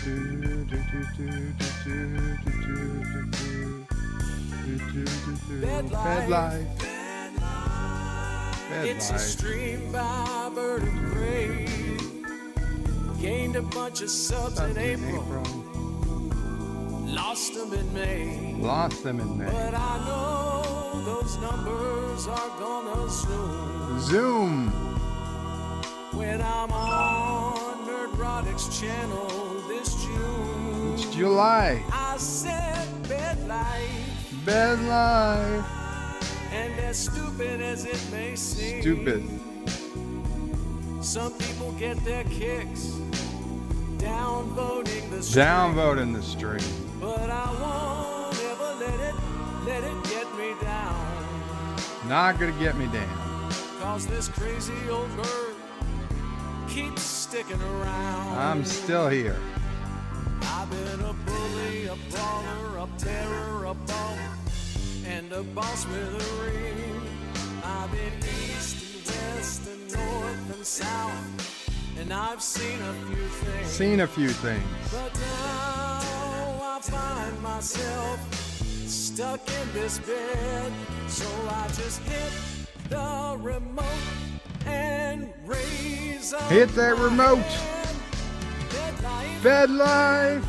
Bed life. It's a stream by bird of prey. Gained a bunch of subs in April. Lost them in May. But I know those numbers are gonna zoom. When I'm on Nerdrotic's channel this June. It's July. I said bed life. And as stupid as it may seem. Some people get their kicks downvoting the stream. But I won't ever let it get me down. Not gonna get me down. Cause this crazy old bird keeps sticking around. I'm still here. I've been a bully, a brawler, a terror, a ball, and a boss with a ring. I've been east and west and north and south, and I've seen a few things. But now I find myself stuck in this bed, so I just hit the remote and raise up. Hit that remote. Bed life.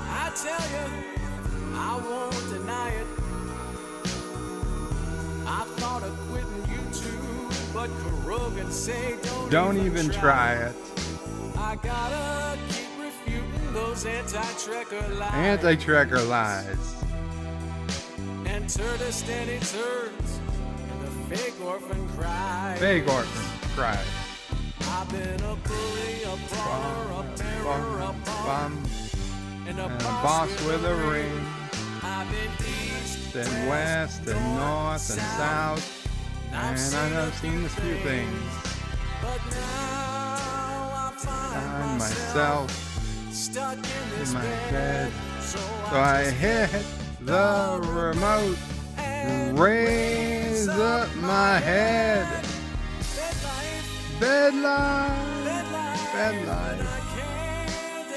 I tell you, I won't deny it. I thought of quitting YouTube, but Kurogan say don't even try it. I gotta keep refuting those anti-trekker lies. And turtle steady turds and the fake orphan cries. I've been a bully, a brawler, a terror, a bomb, and a boss with a ring. I've been east and west and north and south, and I've seen a few things. But now I find myself stuck in this bed, so I hit the remote and raise up my head. Bed life.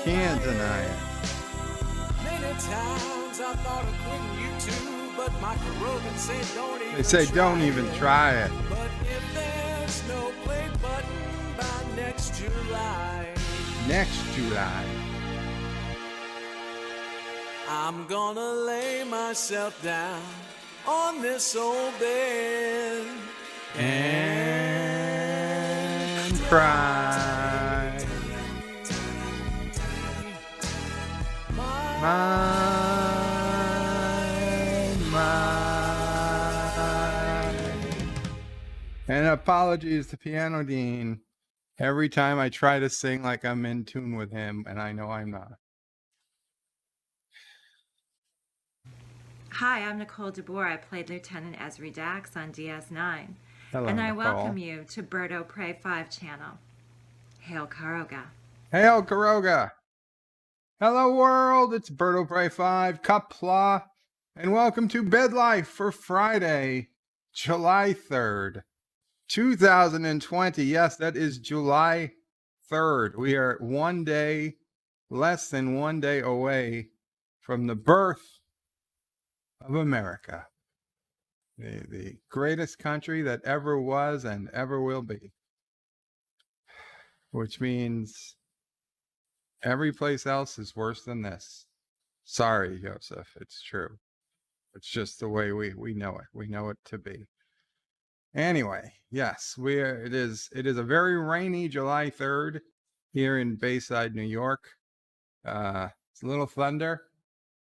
Can't deny it. Many times I thought of quitting YouTube, but my Kurogan say don't even try it. But if there's no play button by next July, I'm gonna lay myself down on this old bed and cry. And apologies to Piano Dean every time I try to sing like I'm in tune with him, and I know I'm not. Hi, I'm Nicole DeBoer. I played Lieutenant Ezri Dax on DS9. Hello, and I Nicole. welcome you to Birdo Prey 5 channel. Hail Karoga. Hail Karoga. Hello world, it's Birdo Prey 5, Qapla, and welcome to Bed Life for Friday, July 3rd, 2020. Yes, that is July 3rd. We are less than one day away from the birth of America, the greatest country that ever was and ever will be, which means every place else is worse than this. Sorry, Joseph, it's true. It's just the way we know it. We know it to be. Anyway, yes, it is a very rainy July 3rd here in Bayside, New York. It's a little thunder.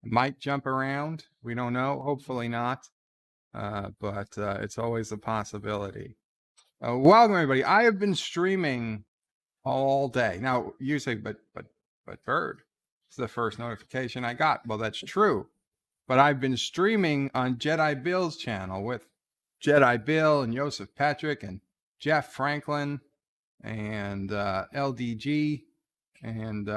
It might jump around. We don't know. Hopefully not. But it's always a possibility. Welcome everybody. I have been streaming all day. Now you say, but Bird, it's the first notification I got. Well, that's true. But I've been streaming on Jedi Bill's channel with Jedi Bill and Joseph Patrick and Jeff Franklin and LDG and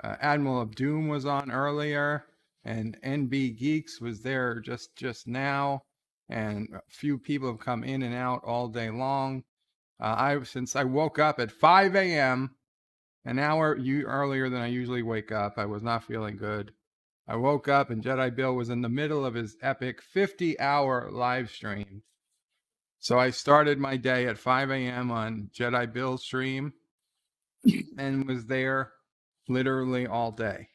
Admiral of Doom was on earlier, and NB Geeks was there just now, and a few people have come in and out all day long. Since I woke up at 5 a.m. an hour earlier than I usually wake up. I was not feeling good. I woke up and Jedi Bill was in the middle of his epic 50-hour live stream. So I started my day at 5 a.m. on Jedi Bill's stream and was there literally all day.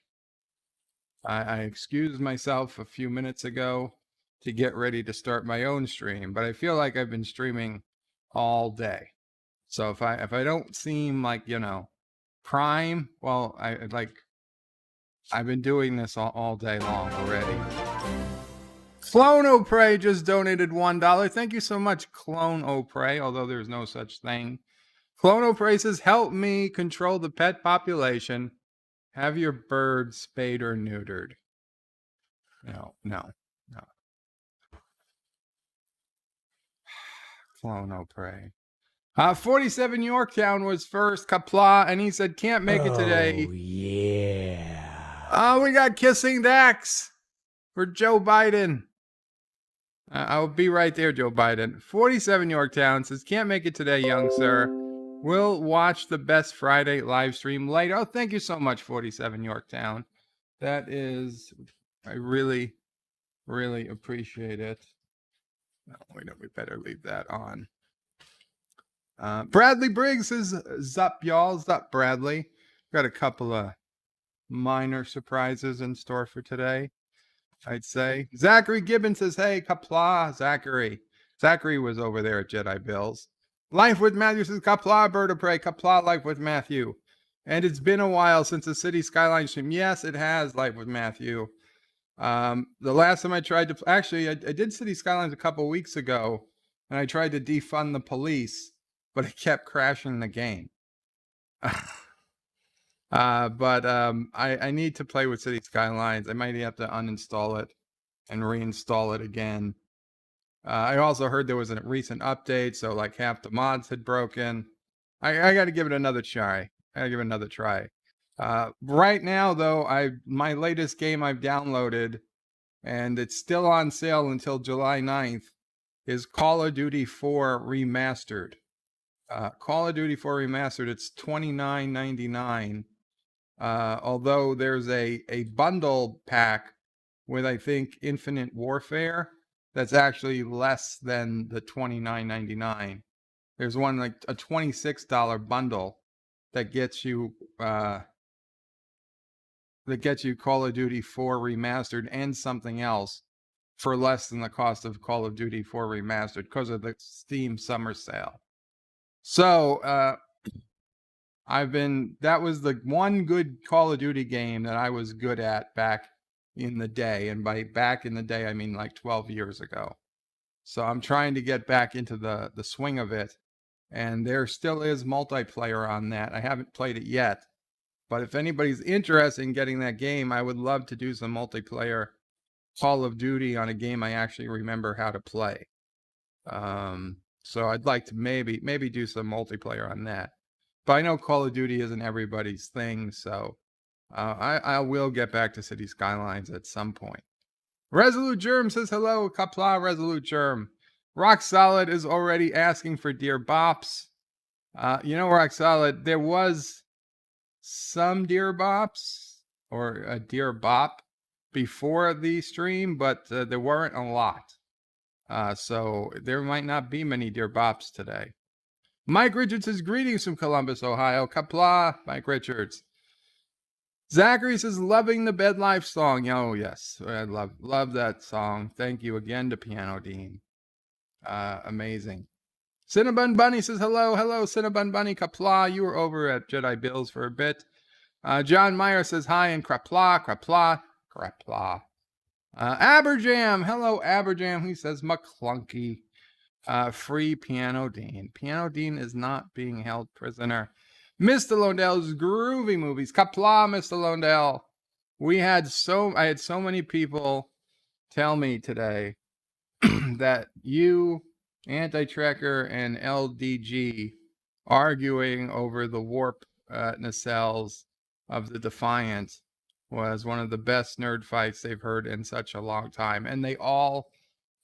I excused myself a few minutes ago to get ready to start my own stream, but I feel like I've been streaming all day. So if I don't seem like, prime, well, I've been doing this all day long already. Clone O'Prey just donated $1. Thank you so much, Clone O'Prey, although there's no such thing. Clone O'Prey says, help me control the pet population. Have your bird spayed or neutered. No. Clone O'Prey. 47 Yorktown was first, Qapla, and he said, can't make it today. Oh, yeah. Oh, we got Kissing Dax for Joe Biden. I'll be right there, Joe Biden. 47 Yorktown says, can't make it today, young sir. We'll watch the Best Friday live stream later. Oh, thank you so much, 47 Yorktown. That is, I really, really appreciate it. No, we better leave that on. Bradley Briggs says, zup, y'all. Zup, Bradley. Got a couple of minor surprises in store for today, I'd say. Zachary Gibbons says, hey, Qapla, Zachary. Zachary was over there at Jedi Bills. Life with Matthew says, Qapla, Bird of Prey, Qapla, Life with Matthew. And it's been a while since the City Skyline stream. Yes, it has, Life with Matthew. The last time I tried to, actually, I did City Skylines a couple weeks ago, and I tried to defund the police, but it kept crashing the game. I need to play with City Skylines. I might have to uninstall it and reinstall it again. I also heard there was a recent update, so like half the mods had broken. I got to give it another try. Right now, though, my latest game I've downloaded, and it's still on sale until July 9th, is Call of Duty 4 Remastered. Call of Duty 4 Remastered, it's $29.99. Although there's a bundle pack with, I think, Infinite Warfare that's actually less than the $29.99. There's one like a $26 bundle that gets you Call of Duty 4 Remastered and something else for less than the cost of Call of Duty 4 Remastered because of the Steam summer sale. So that was the one good Call of Duty game that I was good at back in the day. And by back in the day, I mean like 12 years ago. So I'm trying to get back into the swing of it. And there still is multiplayer on that. I haven't played it yet. But if anybody's interested in getting that game, I would love to do some multiplayer Call of Duty on a game I actually remember how to play. So I'd like to maybe do some multiplayer on that. But I know Call of Duty isn't everybody's thing, so I will get back to City Skylines at some point. Resolute Germ says, hello, Qapla, Resolute Germ. Rock Solid is already asking for Dear Bops. Rock Solid, there was some Dear Bops or a Dear Bop before the stream, but there weren't a lot. So there might not be many Dear Bops today. Mike Richards says, greetings from Columbus, Ohio. Qapla, Mike Richards. Zachary says, loving the Bed Life song. Oh, yes. I love that song. Thank you again to Piano Dean. Amazing. Cinnabon Bunny says, hello, Cinnabon Bunny. Qapla, you were over at Jedi Bills for a bit. John Meyer says, hi, and Qapla. Aberjam, hello, Aberjam. He says, McClunky. Free Piano Dean. Piano Dean is not being held prisoner. Mr. Londell's Groovy Movies. Qapla, Mr. Londell. I had so many people tell me today that you, Anti-Tracker, and LDG arguing over the warp nacelles of the Defiant was one of the best nerd fights they've heard in such a long time. And they all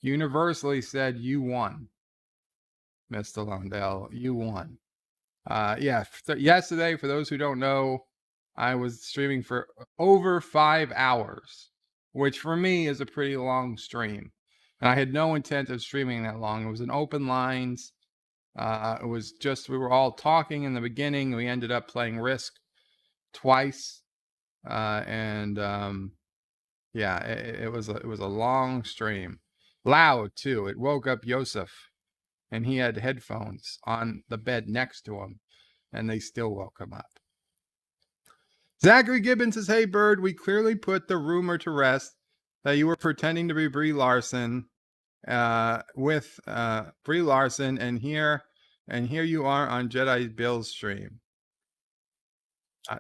universally said, you won, Mr. Londell. You won. Yesterday, for those who don't know, I was streaming for over 5 hours, which for me is a pretty long stream. And I had no intent of streaming that long. It was an open lines. It was just, we were all talking in the beginning. We ended up playing Risk twice. It was a long stream. Loud too. It woke up Yosef, and he had headphones on the bed next to him, and they still woke him up. Zachary Gibbons says, "Hey Bird, we clearly put the rumor to rest that you were pretending to be Brie Larson with Brie Larson, and here you are on Jedi Bill's stream.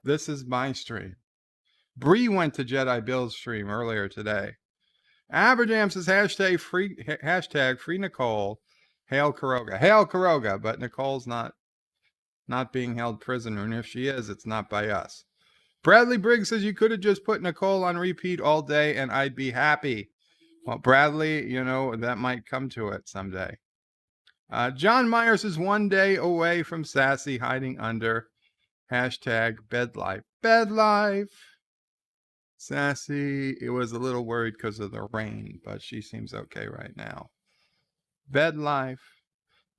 This is my stream. Brie went to Jedi Bill's stream earlier today. Aberjam says hashtag free Nicole. Hail Kuroga, but Nicole's not being held prisoner, and if she is, it's not by us. Bradley Briggs says you could have just put Nicole on repeat all day and I'd be happy. Well, Bradley, that might come to it someday. John Myers is 1 day away from Sassy hiding under hashtag bed life. Bed life. Sassy, it was a little worried because of the rain, but she seems okay right now. Bed life.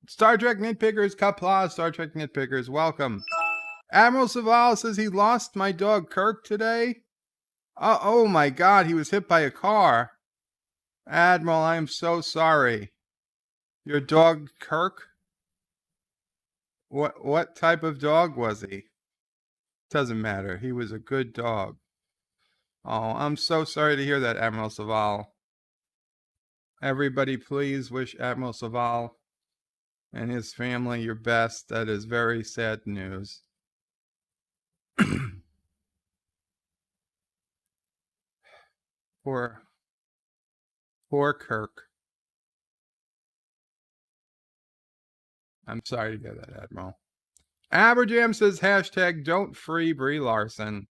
Star Trek Nitpickers, Qapla, Star Trek Nitpickers, welcome. Admiral Saval says he lost my dog Kirk today. Oh my God, he was hit by a car. Admiral, I am so sorry. Your dog Kirk? What type of dog was he? Doesn't matter. He was a good dog. Oh, I'm so sorry to hear that, Admiral Saval. Everybody, please wish Admiral Saval and his family your best. That is very sad news. Poor Kirk. I'm sorry to hear that, Admiral. Aberjam says hashtag don't free Brie Larson.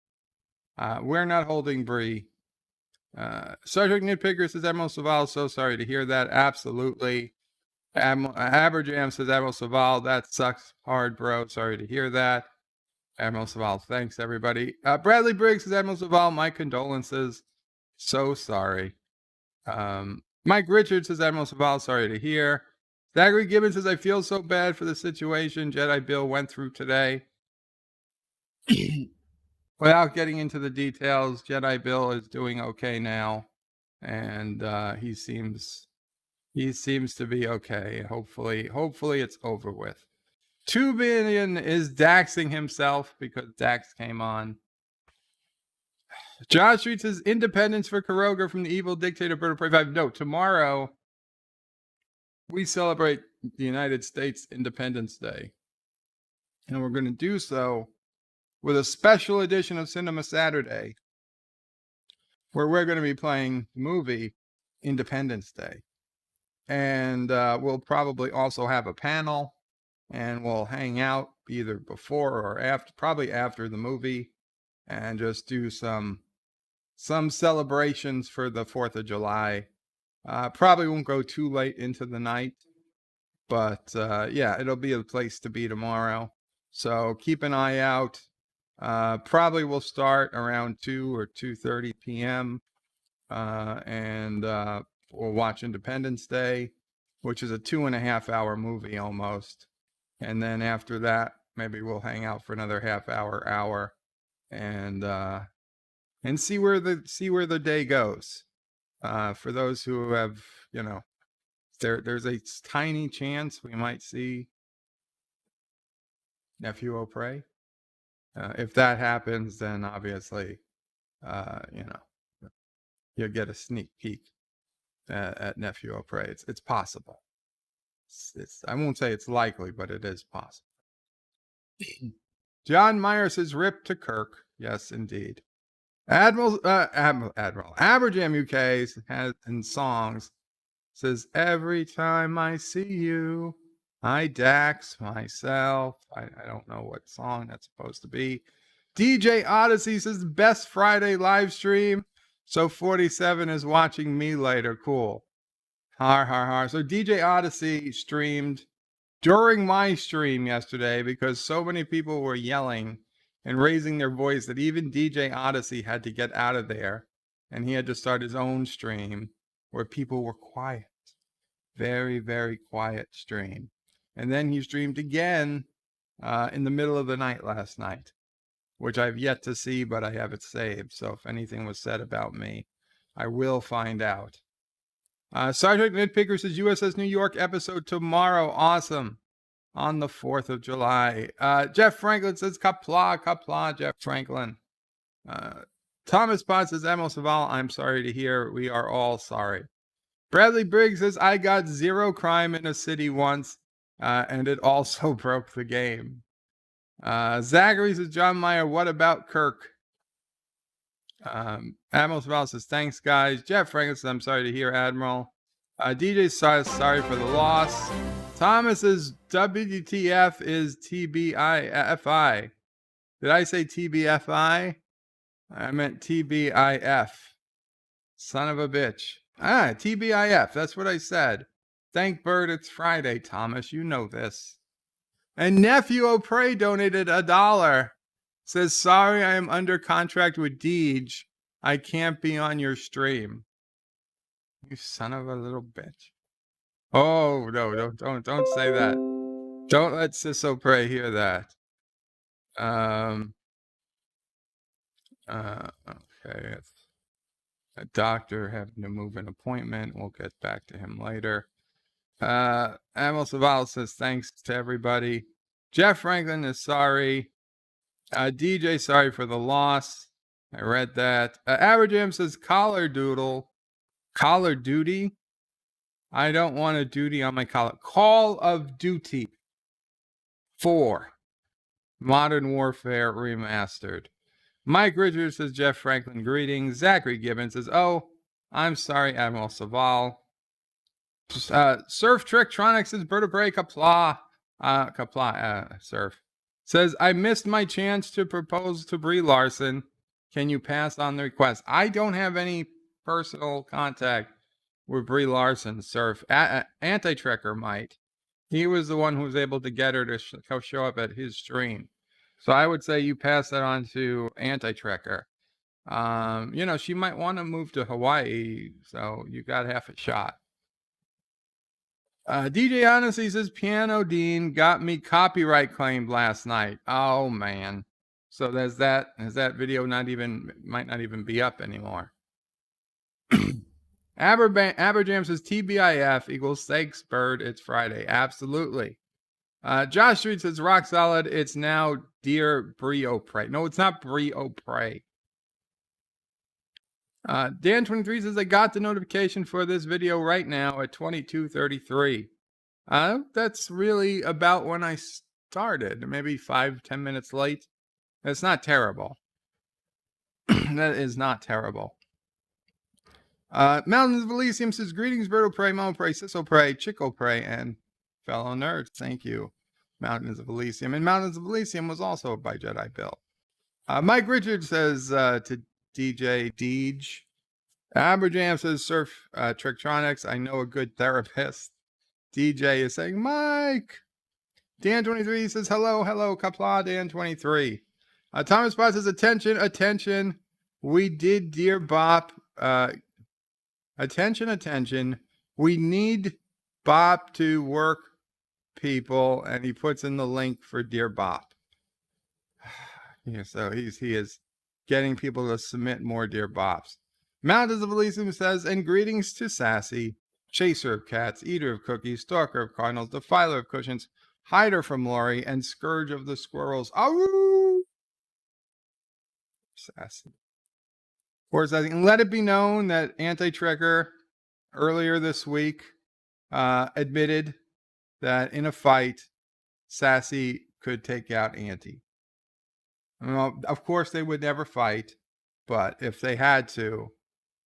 We're not holding Brie. Star Trek Nitpicker says Admiral Saval, so sorry to hear that. Absolutely. Aberjam says Admiral Saval, that sucks hard, bro. Sorry to hear that. Admiral Saval, thanks everybody. Bradley Briggs says Admiral Saval, my condolences. So sorry. Mike Richards says Admiral Saval, sorry to hear. Zachary Gibbons says I feel so bad for the situation Jedi Bill went through today. Without getting into the details, Jedi Bill is doing okay now, and he seems to be okay. Hopefully it's over with. 2 billion is Daxing himself because Dax came on. Josh Street says independence for Kuroga from the evil dictator Bird of Prey 5. No, tomorrow we celebrate the United States Independence Day, and we're going to do so with a special edition of Cinema Saturday, where we're going to be playing the movie Independence Day. And we'll probably also have a panel, and we'll hang out either before or after, probably after the movie, and just do some celebrations for the 4th of July. Probably won't go too late into the night, but yeah, it'll be a place to be tomorrow. So keep an eye out. Probably will start around 2 or 2:30 p.m. And we'll watch Independence Day, which is a 2.5-hour movie almost. And then after that, maybe we'll hang out for another hour, and see where the day goes. For those who have, there's a tiny chance we might see Nephew O'Prey. If that happens, then obviously, you'll get a sneak peek at Nephew O'Prey. It's possible. I won't say it's likely, but it is possible. John Myers says rip to Kirk. Yes, indeed. Admiral Aberjam UK has in songs says every time I see you, I Dax myself. I don't know what song that's supposed to be. DJ Odyssey says best Friday live stream. So 47 is watching me later. Cool. Har har har. So DJ Odyssey streamed during my stream yesterday because so many people were yelling and raising their voice that even DJ Odyssey had to get out of there and he had to start his own stream where people were quiet. Very, very quiet stream. And then he streamed again in the middle of the night last night, which I've yet to see, but I have it saved. So if anything was said about me, I will find out. Star Trek Nitpicker says USS New York episode tomorrow. Awesome. On the 4th of July. Jeff Franklin says Qapla, Jeff Franklin. Thomas Potts says Admiral Saval, I'm sorry to hear. We are all sorry. Bradley Briggs says I got 0 crime in a city once, and it also broke the game. Zachary says John Meyer, what about Kirk? Admiral Saval says thanks guys. Jeff Franklin says I'm sorry to hear, Admiral. DJ says sorry for the loss. Thomas says WTF is TBIFI. Did I say TBFI? I meant TBIF. Son of a bitch. TBIF. That's what I said. Thank Bird, it's Friday, Thomas. You know this. And Nephew O'Prey donated $1. Says, sorry, I am under contract with Deej. I can't be on your stream. You son of a little bitch. Oh, no, don't say that. Don't let Sis O'Prey hear that. Okay. A doctor having to move an appointment. We'll get back to him later. Admiral Saval says thanks to everybody. Jeff Franklin is sorry. DJ, sorry for the loss. I read that. Aberjam says collar doodle. Collar duty? I don't want a duty on my collar. Call of Duty 4. Modern Warfare Remastered. Mike Richards says Jeff Franklin greetings. Zachary Gibbons says, oh, I'm sorry, Admiral Saval. Surf Tricktronics says vertebrae Qapla. Surf. Says, I missed my chance to propose to Brie Larson. Can you pass on the request? I don't have any personal contact with Brie Larson, Surf. Anti-Trekker might. He was the one who was able to get her to show up at his stream. So I would say you pass that on to Anti-Trekker. She might want to move to Hawaii, so you got half a shot. DJ Honesty says Piano Dean got me copyright claimed last night. Oh man. So there's that. Is that video might not even be up anymore? Aberjam says TBIF equals thanks Bird. It's Friday. Absolutely. Josh Street says rock solid. It's now Dear Brio Prey. No, it's not Brio Prey. Dan23 says I got the notification for this video right now at 22:33. That's really about when I started. Maybe 5-10 minutes late. That's not terrible. That is not terrible. Mountains of Elysium says greetings, Birdo Prey, Mo Prey, Sisso Prey, Chico Prey, and fellow nerds. Thank you, Mountains of Elysium. And Mountains of Elysium was also by Jedi Bill. Mike Richards says to DJ Deej. Aberjam says Surf Tricktronics. I know a good therapist. DJ is saying Mike. Dan23 says hello, Qapla, Dan23. Thomas Potts says attention. We did Dear Bop. Attention. We need Bop to work people, and he puts in the link for Dear Bop. Yeah, so he is getting people to submit more Dear Bops. Mountains of Elysium says, and greetings to Sassy, Chaser of Cats, Eater of Cookies, Stalker of Cardinals, Defiler of Cushions, Hider from Lori, and Scourge of the Squirrels. Awoo! Sassy. Of course, and let it be known that Anti-Trekker earlier this week admitted that in a fight, Sassy could take out Anti. Well, of course, they would never fight, but if they had to,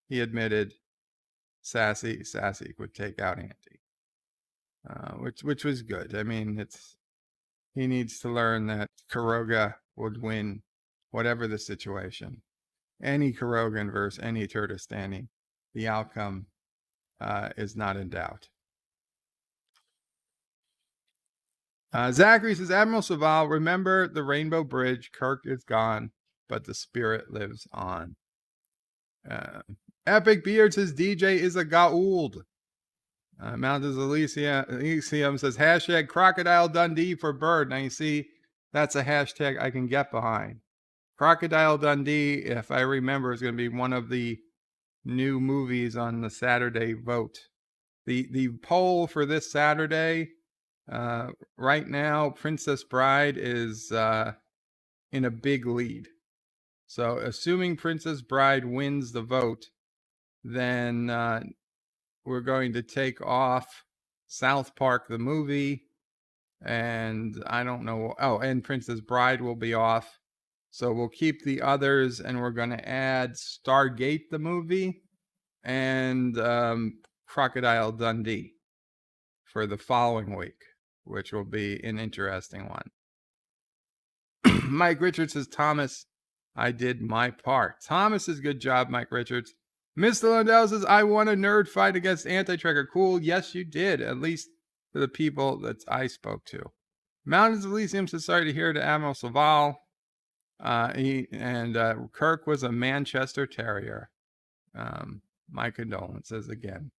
he admitted Sassy would take out Anti, which was good. I mean, he needs to learn that Kuroga would win whatever the situation. Any Kurogan versus any Turtistani, the outcome is not in doubt. Zachary says, Admiral Saval, remember the Rainbow Bridge. Kirk is gone, but the spirit lives on. Epic Beard says, DJ is a Gauld. Mountains Elysium says, hashtag Crocodile Dundee for Bird. Now you see, that's a hashtag I can get behind. Crocodile Dundee, if I remember, is going to be one of the new movies on the Saturday vote. The poll for this Saturday, right now, Princess Bride is in a big lead. So assuming Princess Bride wins the vote, then we're going to take off South Park the movie, and I don't know. Oh, and Princess Bride will be off. So we'll keep the others, and we're going to add Stargate the movie and Crocodile Dundee for the following week, which will be an interesting one. Mike Richards says, Thomas, I did my part. Thomas's good job, Mike Richards. Mr. Lundell says, I won a nerd fight against Anti-Tracker. Cool. Yes, you did. At least for the people that I spoke to. Mountains of Elysium says, sorry to hear to Admiral Saval. Kirk was a Manchester Terrier. My condolences again.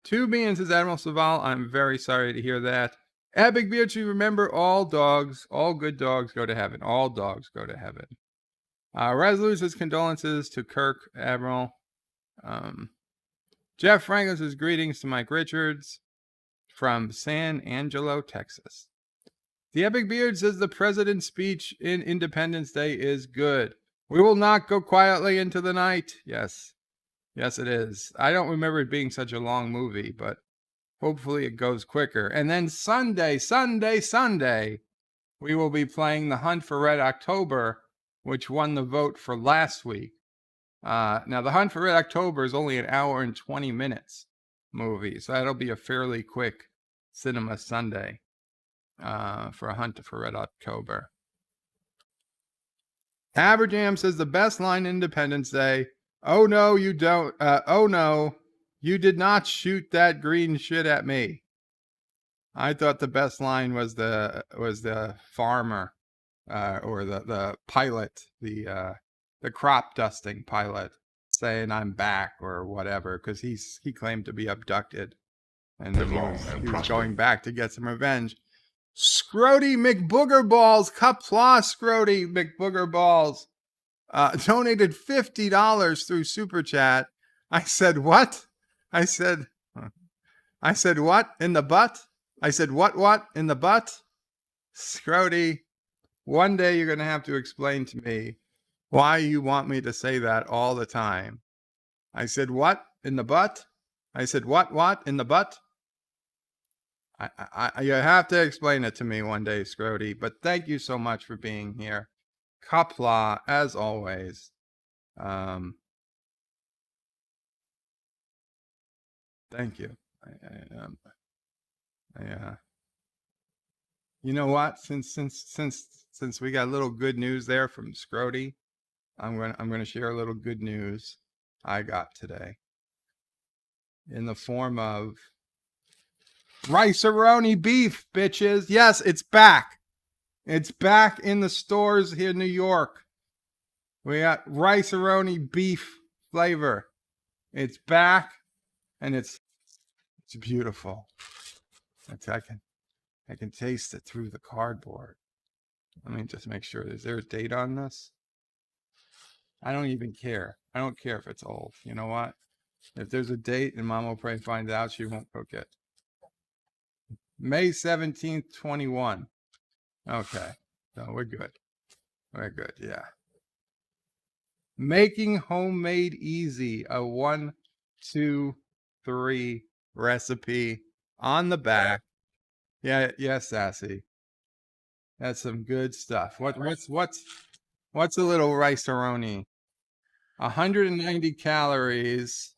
Tubian says, Admiral Saval, I'm very sorry to hear that. Epic Beard, you remember all dogs, all good dogs go to heaven. All dogs go to heaven. Resolute says, condolences to Kirk, Admiral. Jeff Franklin says, greetings to Mike Richards from San Angelo, Texas. The Epic Beard says, the president's speech in Independence Day is good. We will not go quietly into the night. Yes. Yes, it is. I don't remember it being such a long movie, but hopefully it goes quicker. And then Sunday, we will be playing The Hunt for Red October, which won the vote for last week. Now, The Hunt for Red October is only an hour and 20 minutes movie, so that'll be a fairly quick cinema Sunday for A Hunt for Red October. Haberjam says, the best line Independence Day. Oh, no, you don't. Oh, no, you did not shoot that green shit at me. I thought the best line was the farmer or the pilot, the crop dusting pilot saying I'm back or whatever, because he claimed to be abducted and he was going back to get some revenge. Scrody McBoogerballs, Qapla Scrody McBoogerballs, donated $50 through Super Chat. I said, what? I said, what in the butt? I said, what in the butt? Scrody, one day you're going to have to explain to me why you want me to say that all the time. I said, what in the butt? I said, what in the butt? You have to explain it to me one day, Scrody, but thank you so much for being here. Qapla, as always. Thank you. You know what? Since we got a little good news there from Scrody, I'm gonna share a little good news I got today in the form of Rice-A-Roni beef, bitches. Yes, it's back. It's back in the stores here in New York. We got Rice-A-Roni beef flavor. It's back, and it's beautiful. I can taste it through the cardboard. Let me just make sure. Is there a date on this? I don't even care. I don't care if it's old. You know what? If there's a date and Mom will probably find out, she won't cook it. May 17th, 21. Okay. So we're good. We're good. Yeah. Making homemade easy. A 1, 2, 3 recipe on the back. Yeah, Sassy. That's some good stuff. What's a little Rice-A-Roni? 190 calories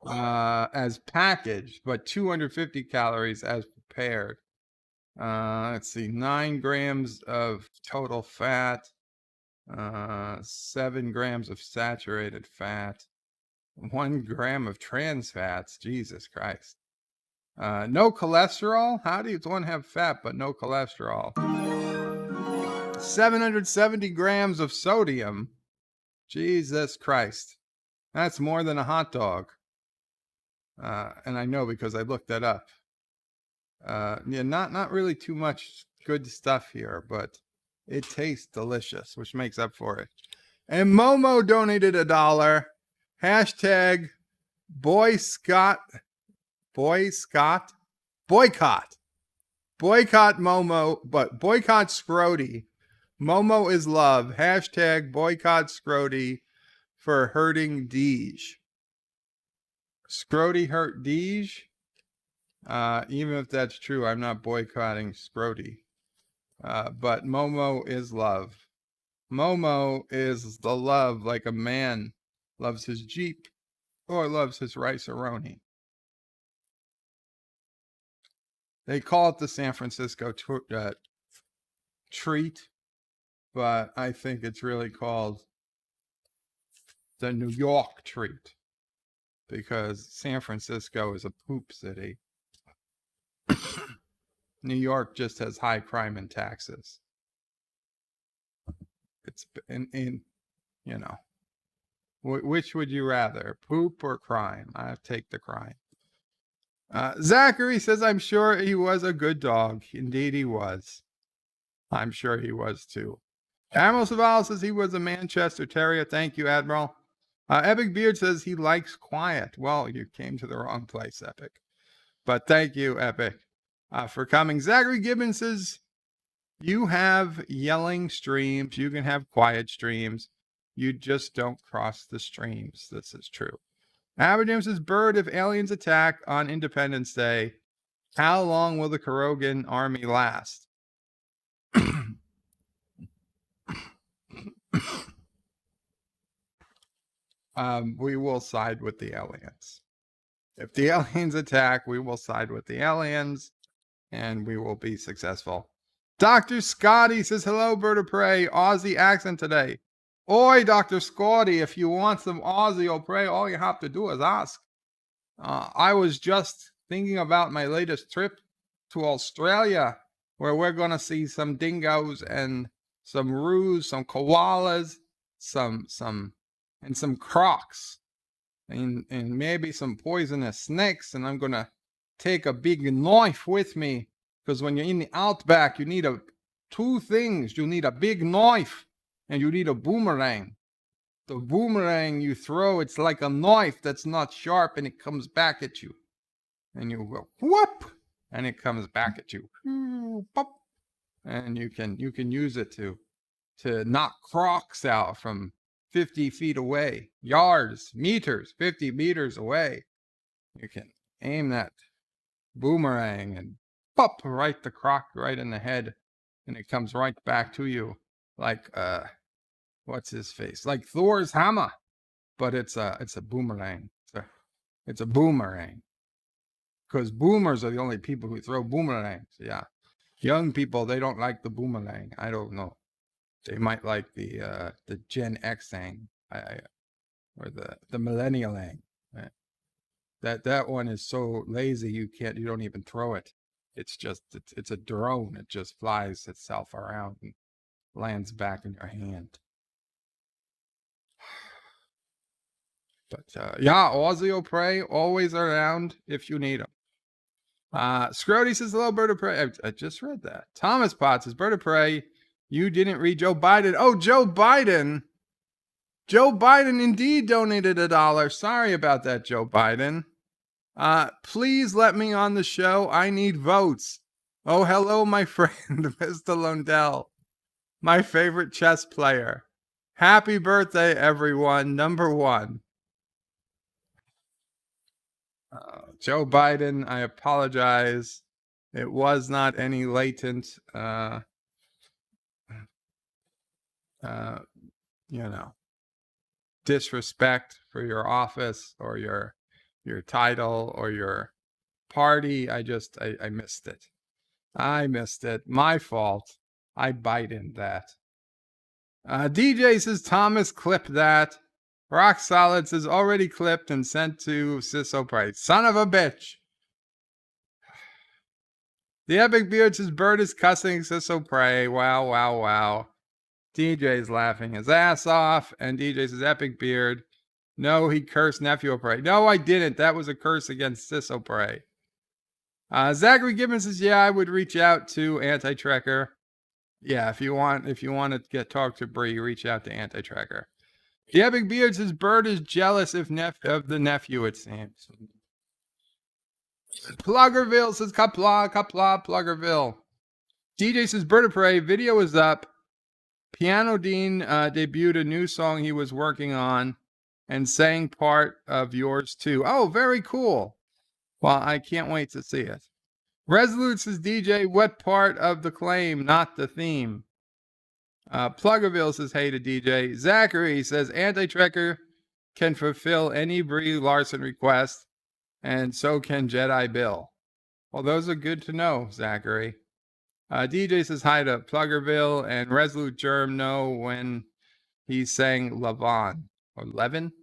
as packaged, but 250 calories as prepared. Let's see, 9 grams of total fat, 7 grams of saturated fat, 1 gram of trans fats. Jesus Christ. No cholesterol? How do one have fat but no cholesterol? 770 grams of sodium. Jesus Christ. That's more than a hot dog. And I know because I looked that up. Yeah, not really too much good stuff here, but it tastes delicious, which makes up for it. And Momo donated $1. Hashtag boycott. Boycott Momo, but boycott Scrody. Momo is love. Hashtag boycott Scrody for hurting Deej. Scrody hurt Deej? Even if that's true, I'm not boycotting Scrody. But Momo is love. Momo is the love like a man loves his Jeep or loves his rice-a-roni. They call it the San Francisco treat, but I think it's really called the New York treat because San Francisco is a poop city. New York just has high crime and taxes. It's in you know, which would you rather, poop or crime? I take the crime. Zachary says, I'm sure he was a good dog. Indeed he was. I'm sure he was too. Admiral Saval says he was a Manchester Terrier. Thank you, Admiral. Epic Beard says he likes quiet. Well, you came to the wrong place, Epic. But thank you, Epic, for coming. Zachary Gibbons says, you have yelling streams. You can have quiet streams. You just don't cross the streams. This is true. Albert James says, Bird, if aliens attack on Independence Day, how long will the Kurogan army last? We will side with the aliens. If the aliens attack, we will side with the aliens, and we will be successful. Dr. Scotty says, hello, Bird of Prey. Aussie accent today. Oi, Dr. Scotty, if you want some Aussie or Prey, all you have to do is ask. I was just thinking about my latest trip to Australia, where we're going to see some dingoes and some roos, some koalas, some crocs, and maybe some poisonous snakes. And I'm going to take a big knife with me, because when you're in the outback, you need two things. You need a big knife and you need a boomerang. The boomerang you throw, it's like a knife that's not sharp, and it comes back at you. And you go, whoop, and it comes back at you. Pop. And you can use it to knock crocs out from 50 feet away, yards, meters, 50 meters away. You can aim that boomerang and pop right the croc right in the head, and it comes right back to you like what's his face, like Thor's hammer, but it's a boomerang. It's a boomerang, because boomers are the only people who throw boomerangs. Yeah, young people, they don't like the boomerang. I don't know. They might like the Gen X-ang, or the millennial-ang. That one is so lazy you don't even throw it. It's a drone. It just flies itself around and lands back in your hand. But yeah, Aussie or Prey, always around if you need them. Scrody says, hello, Bird of Prey. I just read that. Thomas Potts says, Bird of Prey, you didn't read Joe Biden. Oh, Joe Biden. Joe Biden indeed donated $1. Sorry about that, Joe Biden. Please let me on the show. I need votes. Oh, hello, my friend, Mr. Lundell, my favorite chess player. Happy birthday, everyone. Number one. Joe Biden, I apologize. It was not any latent, disrespect for your office or your title or your party. I missed it. I missed it. My fault. I Biden that. DJ says, Thomas, clip that. Rock Solid says, already clipped and sent to Ciso Price. Son of a bitch. The Epic Beard says Bird is cussing Sissel Prey. Wow, wow, wow. DJ's laughing his ass off, and DJ says Epic Beard. No, he cursed Nephew Prey. No, I didn't. That was a curse against Sissel Prey. Zachary Gibbons says, yeah, I would reach out to Anti-Trekker. Yeah, if you want to talk to Bree, reach out to Anti-Trekker. The Epic Beard says Bird is jealous of the nephew, it seems. Pluggerville says Qapla, Pluggerville. DJ says Bird of Prey, video is up. Piano Dean debuted a new song he was working on and sang part of yours too. Oh, very cool. Well, I can't wait to see it. Resolute says DJ, what part of the claim, not the theme? Pluggerville says hey to DJ. Zachary says Anti-Trekker can fulfill any Brie Larson request, and so can Jedi Bill. Well, those are good to know, Zachary. DJ says hi to Pluggerville, and Resolute Germ know when he sang Levon or Levin.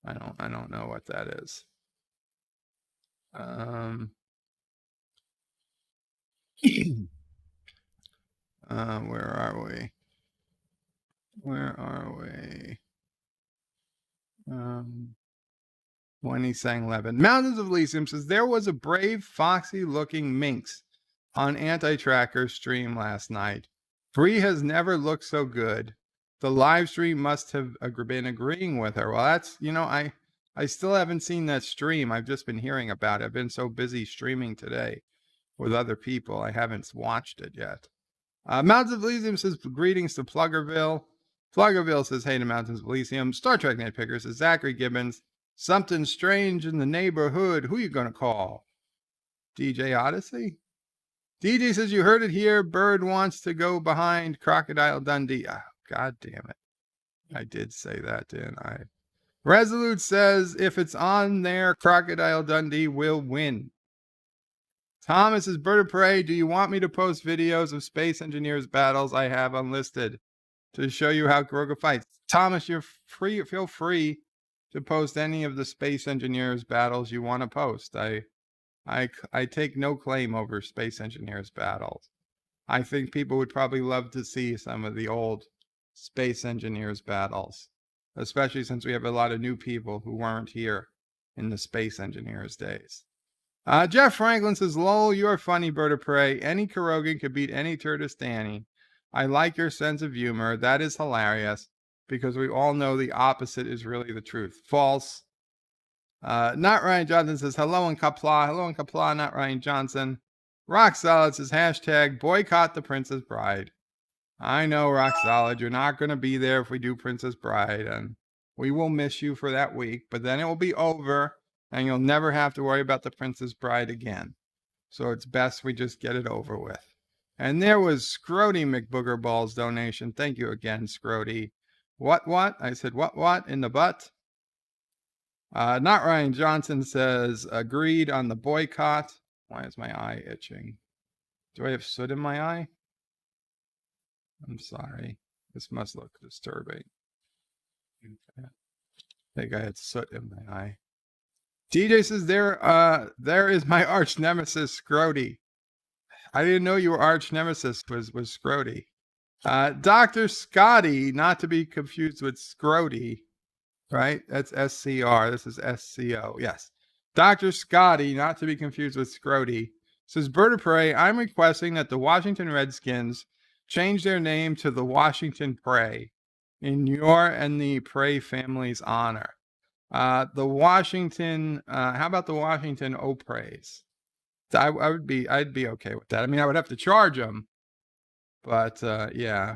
I don't know what that is. Where are we? When he sang Levin. Mountains of Elysium says there was a brave, foxy-looking minx on Anti-Trekker's stream last night. Bree has never looked so good. The live stream must have been agreeing with her. Well, that's, I still haven't seen that stream. I've just been hearing about it. I've been so busy streaming today with other people. I haven't watched it yet. Mountains of Elysium says greetings to Pluggerville. Pluggerville says hey to Mountains of Elysium. Star Trek Nitpicker says Zachary Gibbons. Something strange in the neighborhood. Who you gonna call? DJ Odyssey? DJ says you heard it here. Bird wants to go behind Crocodile Dundee. Oh, God damn it. I did say that, didn't I? Resolute says if it's on there, Crocodile Dundee will win. Thomas says Bird of Prey, do you want me to post videos of Space Engineers battles I have unlisted to show you how Grogu fights? Thomas, you're free. Feel free to post any of the Space Engineers battles you want to post. I take no claim over Space Engineers battles. I think people would probably love to see some of the old Space Engineers battles, especially since we have a lot of new people who weren't here in the Space Engineers days. Jeff Franklin says, lol, you're funny, Bird of Prey. Any Kurogan could beat any Turtistani. I like your sense of humor. That is hilarious because we all know the opposite is really the truth. False. Not Ryan Johnson says, hello in Qapla. Hello in Qapla, not Ryan Johnson. Rock Solid says, hashtag boycott the Princess Bride. I know, Rock Solid, you're not going to be there if we do Princess Bride, and we will miss you for that week, but then it will be over, and you'll never have to worry about the Princess Bride again. So it's best we just get it over with. And there was Scrody McBoogerballs donation. Thank you again, Scrody. What? I said, what? In the butt? Not Ryan Johnson says, agreed on the boycott. Why is my eye itching? Do I have soot in my eye? I'm sorry. This must look disturbing. I think I had soot in my eye. DJ says, there is my arch nemesis, Scrody. I didn't know your arch nemesis was Scrody. Dr. Scotty, not to be confused with Scrody, right? That's SCR. This is SCO. Yes. Dr. Scotty, not to be confused with Scrody, says, Bird of Prey, I'm requesting that the Washington Redskins change their name to the Washington Prey in your and the Prey family's honor. How about the Washington O'Preys? I'd be okay with that. I mean, I would have to charge them, but yeah.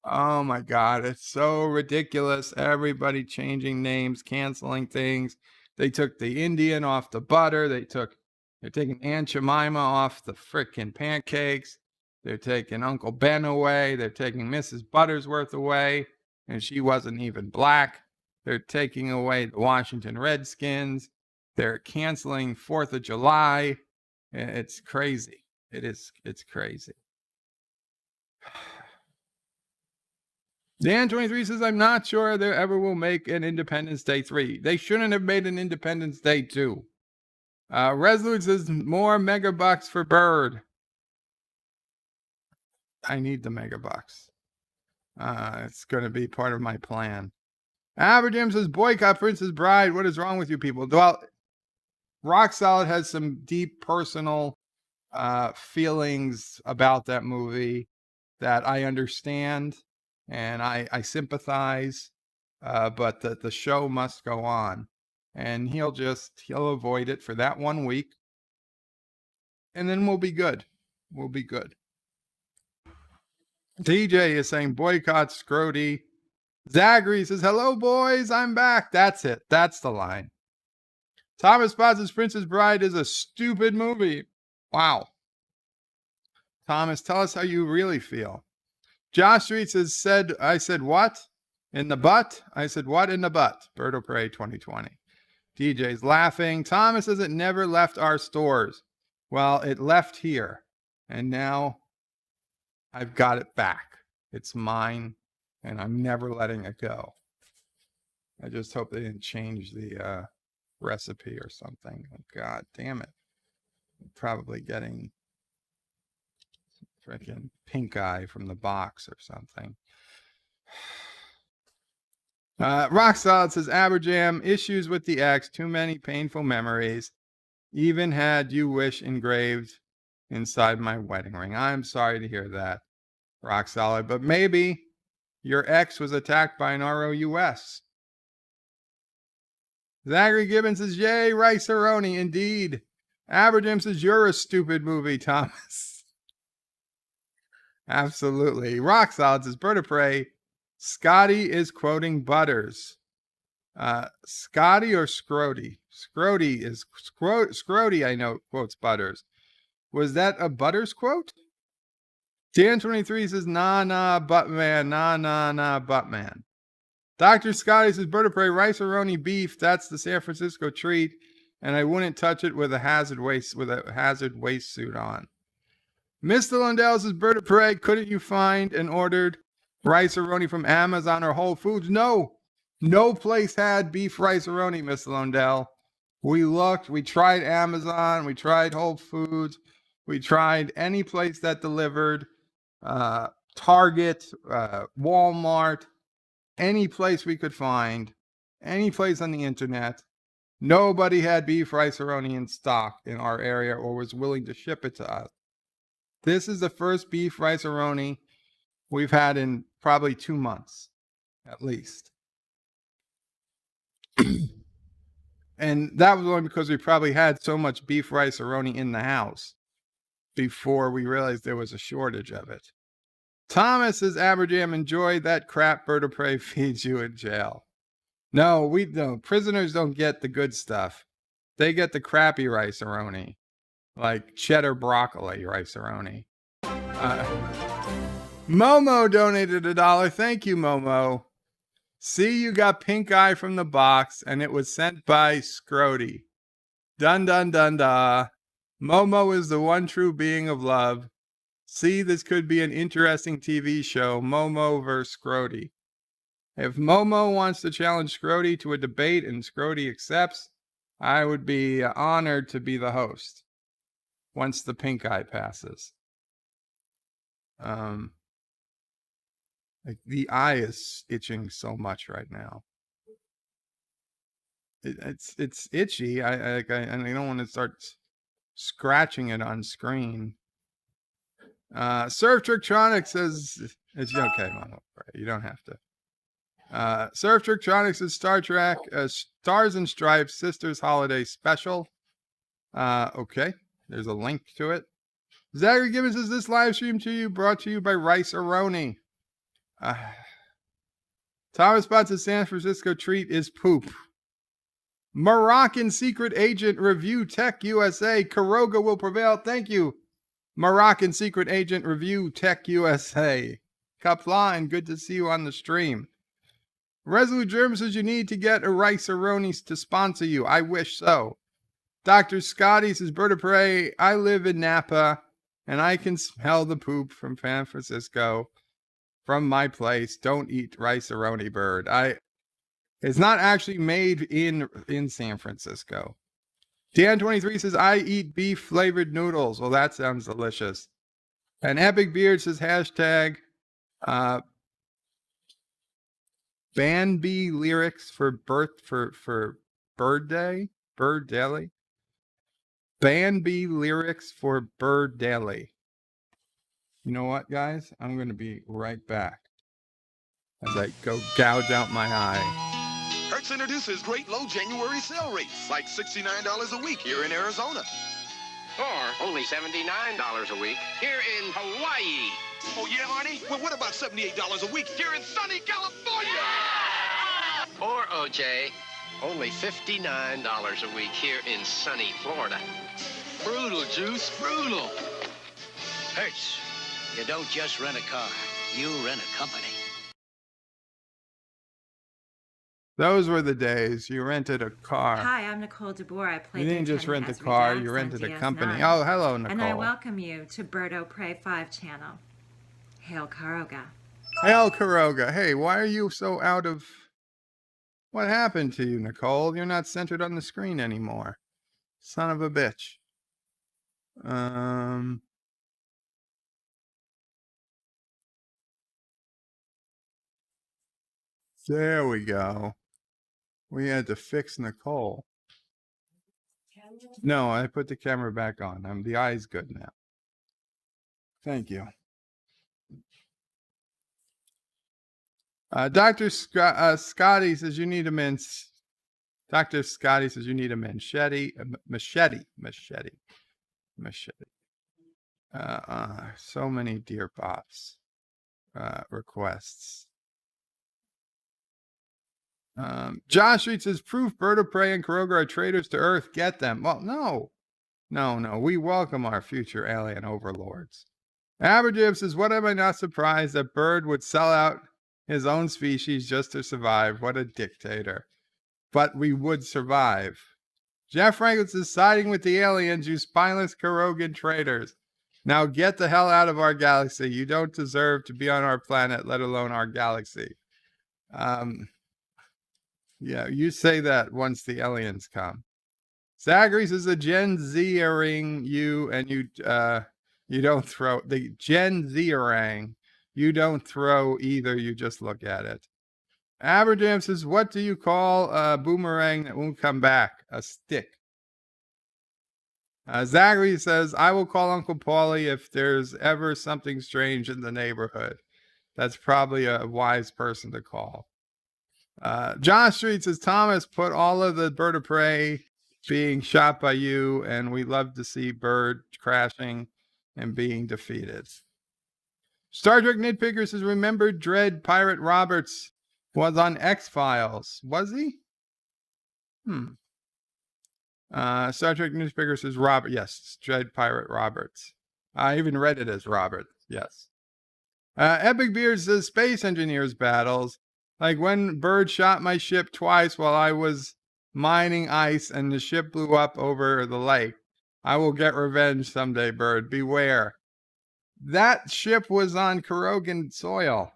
Oh my God, it's so ridiculous. Everybody changing names, canceling things. They took the Indian off the butter. They're taking Aunt Jemima off the frickin' pancakes. They're taking Uncle Ben away. They're taking Mrs. Buttersworth away, and she wasn't even black. They're taking away the Washington Redskins. They're canceling 4th of July. It's crazy. It's crazy. Dan23 says, I'm not sure they ever will make an Independence Day 3. They shouldn't have made an Independence Day 2. Resolute says more megabucks for Bird. I need the megabucks. It's going to be part of my plan. Aberjam says boycott Princess Bride. What is wrong with you people? Well, Rock Solid has some deep personal feelings about that movie that I understand and I sympathize. But the show must go on, and he'll avoid it for that 1 week, and then we'll be good. We'll be good. DJ is saying boycott Scrody. Zachary says, hello, boys. I'm back. That's it. That's the line. Thomas Potts' Princess Bride is a stupid movie. Wow. Thomas, tell us how you really feel. Josh Street says, I said, what? In the butt? I said, what in the butt? Bird of Prey 2020. DJ's laughing. Thomas says it never left our stores. Well, it left here. And now I've got it back. It's mine, and I'm never letting it go. I just hope they didn't change the recipe or something. Oh, God damn it. I'm probably getting freaking pink eye from the box or something. Rock Solid says, Aberjam, issues with the ex, too many painful memories. Even had you wish engraved inside my wedding ring. I'm sorry to hear that, Rock Solid, but maybe your ex was attacked by an ROUS. Zachary Gibbons says, yay, Rice-A-Roni, indeed. Aberjam says, you're a stupid movie, Thomas. Absolutely. Rock Solid says, Bird of Prey, Scotty is quoting Butters. Scotty or Scrody? Scrody, I know, quotes Butters. Was that a Butters quote? Dan23 says, nah, Buttman. Nah, Buttman. Dr. Scotty says, Bird of Prey, Rice-A-Roni beef. That's the San Francisco treat, and I wouldn't touch it with a hazard waist suit on. Mr. Lundell says, Bird of Prey, couldn't you find and ordered Rice-A-Roni from Amazon or Whole Foods? No place had beef Rice-A-Roni, Mr. Lundell. We looked, we tried Amazon, we tried Whole Foods, we tried any place that delivered, Target, Walmart, any place we could find, any place on the internet. Nobody had beef Rice-A-Roni in stock in our area or was willing to ship it to us. This is the first beef Rice-A-Roni we've had in probably 2 months, at least. And that was only because we probably had so much beef Rice-A-Roni in the house before we realized there was a shortage of it. Thomas says, Aberjam, enjoy that crap Bird of Prey feeds you in jail. No, we don't. Prisoners don't get the good stuff. They get the crappy Rice-A-Roni. Like cheddar broccoli Rice-A-Roni. Momo donated $1. Thank you, Momo. See, you got pink eye from the box, and it was sent by Scrody. Dun dun dun da. Momo is the one true being of love. See, this could be an interesting TV show, Momo vs. Scrody. If Momo wants to challenge Scrody to a debate and Scrody accepts, I would be honored to be the host once the pink eye passes. The eye is itching so much right now. It's itchy. I don't want to start scratching it on screen. Surf Trictronics says it's okay, Mama. You don't have to. Surf Trictronics is Star Trek Stars and Stripes Sisters Holiday Special. Okay, there's a link to it. Zachary Gibbons says this live stream brought to you by Rice-A-Roni. Thomas Potts' San Francisco treat is poop. Moroccan secret agent review Tech USA. Karoga will prevail. Thank you, Moroccan secret agent review Tech USA. Qapla, and good to see you on the stream. Resolute Germ says you need to get a Rice-A-Roni to sponsor you. I wish so. Dr. Scotty says, Bird of Prey, I live in Napa, and I can smell the poop from San Francisco from my place. Don't eat Rice-A-Roni, Bird. It's not actually made in San Francisco. Dan23 says, I eat beef flavored noodles. Well, that sounds delicious. And Epic Beard says, hashtag Banby lyrics for Bird Day, Bird Daily. Banby lyrics for Bird Daily. You know what, guys? I'm going to be right back as I go gouge out my eye. Hertz introduces great low January sale rates, like $69 a week here in Arizona. Or only $79 a week here in Hawaii. Oh, yeah, Marty? Well, what about $78 a week here in sunny California? Or, OJ, only $59 a week here in sunny Florida. Brutal, Juice, brutal. Hertz, you don't just rent a car, you rent a company. Those were the days. You rented a car. Hi, I'm Nicole DeBoer. I play You didn't just Lieutenant rent a Ezra car, Jackson you rented a DS9. company. Oh, hello, Nicole. And I welcome you to Birdo Prey 5 channel. Hail Karoga. Hail Karoga. Hey, why are you so out of... What happened to you, Nicole? You're not centered on the screen anymore. Son of a bitch. There we go. We had to fix Nicole. No, I put the camera back on. The eye's good now. Thank you. Dr. Scotty says you need a Dr. Scotty says you need a machete. So many Dear Bops requests. Josh Street says proof Bird of Prey and Karoga are traitors to Earth. Get them. Well, no. We welcome our future alien overlords. Aberjib says, what am I not surprised that Bird would sell out his own species just to survive? What a dictator. But we would survive. Jeff Franklin says, siding with the aliens, you spineless Karogan traitors. Now get the hell out of our galaxy. You don't deserve to be on our planet, let alone our galaxy. Yeah, you say that once the aliens come. Zachary says a Gen Z-ering you, and you don't throw the Gen Z-ering. You don't throw either. You just look at it. Aberjam says, what do you call a boomerang that won't come back? A stick. Zachary says, I will call Uncle Paulie if there's ever something strange in the neighborhood. That's probably a wise person to call. John Street says, Thomas, put all of the Bird of Prey being shot by you, and we love to see Bird crashing and being defeated. Star Trek Nitpicker says, remember Dread Pirate Roberts was on X-Files. Was he? Star Trek Nitpicker says, Robert. Yes, Dread Pirate Roberts. I even read it as Robert. Yes. Epic Beard says, Space Engineers battles. Like when Bird shot my ship twice while I was mining ice and the ship blew up over the lake. I will get revenge someday, Bird. Beware. That ship was on Karogan soil.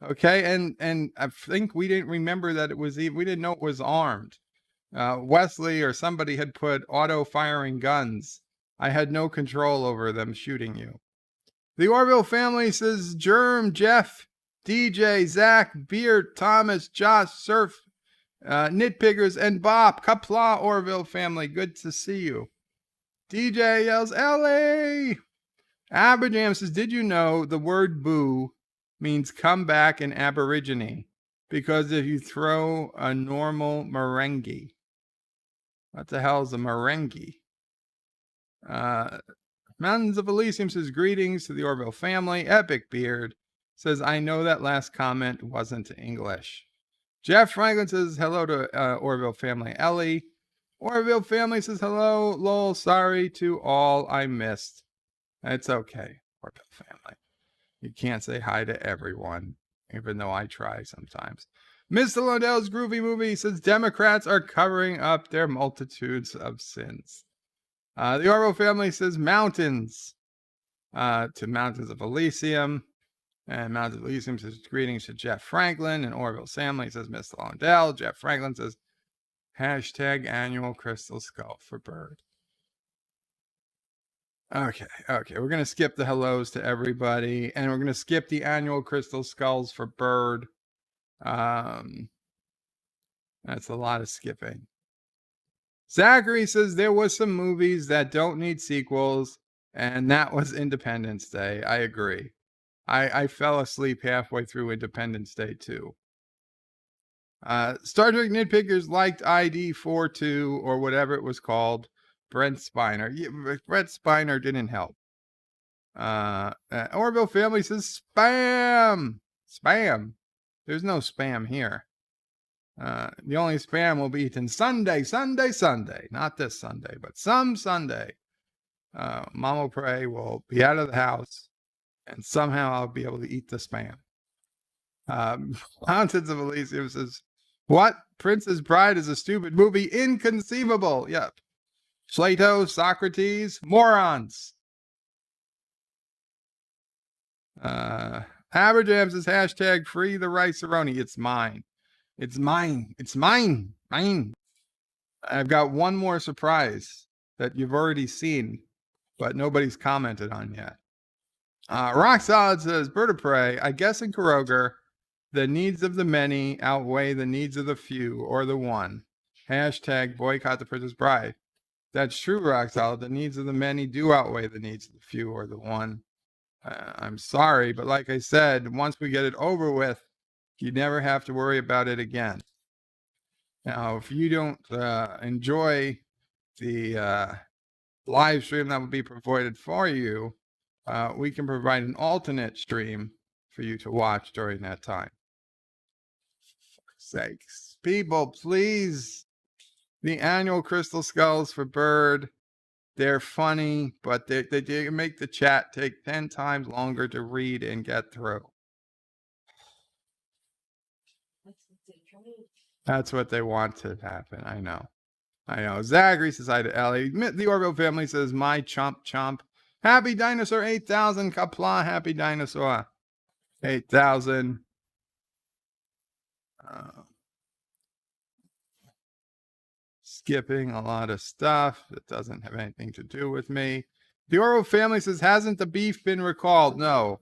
Okay, and I think we didn't remember that it was, we didn't know it was armed. Wesley or somebody had put auto-firing guns. I had no control over them shooting you. The Orville family says, Germ, Jeff, DJ, Zach, Beard, Thomas, Josh, Surf, Nitpickers, and Bob. Qapla Orville family, good to see you. DJ yells, Ellie! Aberjam says, did you know the word boo means come back in Aborigine? Because if you throw a normal merengue. What the hell is a merengue? Mountains of Elysium says, greetings to the Orville family. Epic Beard says, I know that last comment wasn't English. Jeff Franklin says, hello to Orville family. Ellie. Orville family says, hello. Lol, sorry to all I missed. It's okay, Orville family. You can't say hi to everyone, even though I try sometimes. Mr. Londell's Groovy Movie says, Democrats are covering up their multitudes of sins. The Orville family says, mountains to Mountains of Elysium. And Mountains of Elysium says, greetings to Jeff Franklin. And Orville family says, Mr. Londell. Jeff Franklin says, Hashtag annual crystal skull for bird. Okay. We're going to skip the hellos to everybody, and we're going to skip the annual crystal skulls for bird. That's a lot of skipping. Zachary says there was some movies that don't need sequels, and that was Independence Day. I agree. I fell asleep halfway through Independence Day too. Star Trek Nitpickers liked ID 42 or whatever it was called. Brent Spiner. Yeah, Brent Spiner didn't help. Orville Family says spam. Spam. There's no spam here. The only spam will be eaten Sunday. Not this Sunday, but some Sunday. Mama Pray will be out of the house, and somehow I'll be able to eat the spam. Mountains of Elysium says, what? Princess Bride is a stupid movie. Inconceivable. Yep. Plato, Socrates, morons. Haberjam says, hashtag free the rice-a-roni. It's mine. It's mine. It's mine. Mine. I've got one more surprise that you've already seen, but nobody's commented on yet. Rock Solid says, Bird of Prey, I guess in Kuroger, the needs of the many outweigh the needs of the few or the one. Hashtag boycott the Princess Bride. That's true, Rock Solid. The needs of the many do outweigh the needs of the few or the one. I'm sorry, but like I said, once we get it over with, you never have to worry about it again. Now, if you don't enjoy the live stream that will be provided for you, we can provide an alternate stream for you to watch during that time. For sakes. People, please. The annual crystal skulls for bird. They're funny, but they make the chat take 10 times longer to read and get through. That's what they want to happen. I know. Zachary says hi to Ellie. The Orville family says, my chomp. Happy Dinosaur 8000. Qapla, happy Dinosaur 8000. Skipping a lot of stuff that doesn't have anything to do with me. The Orville family says, hasn't the beef been recalled? No,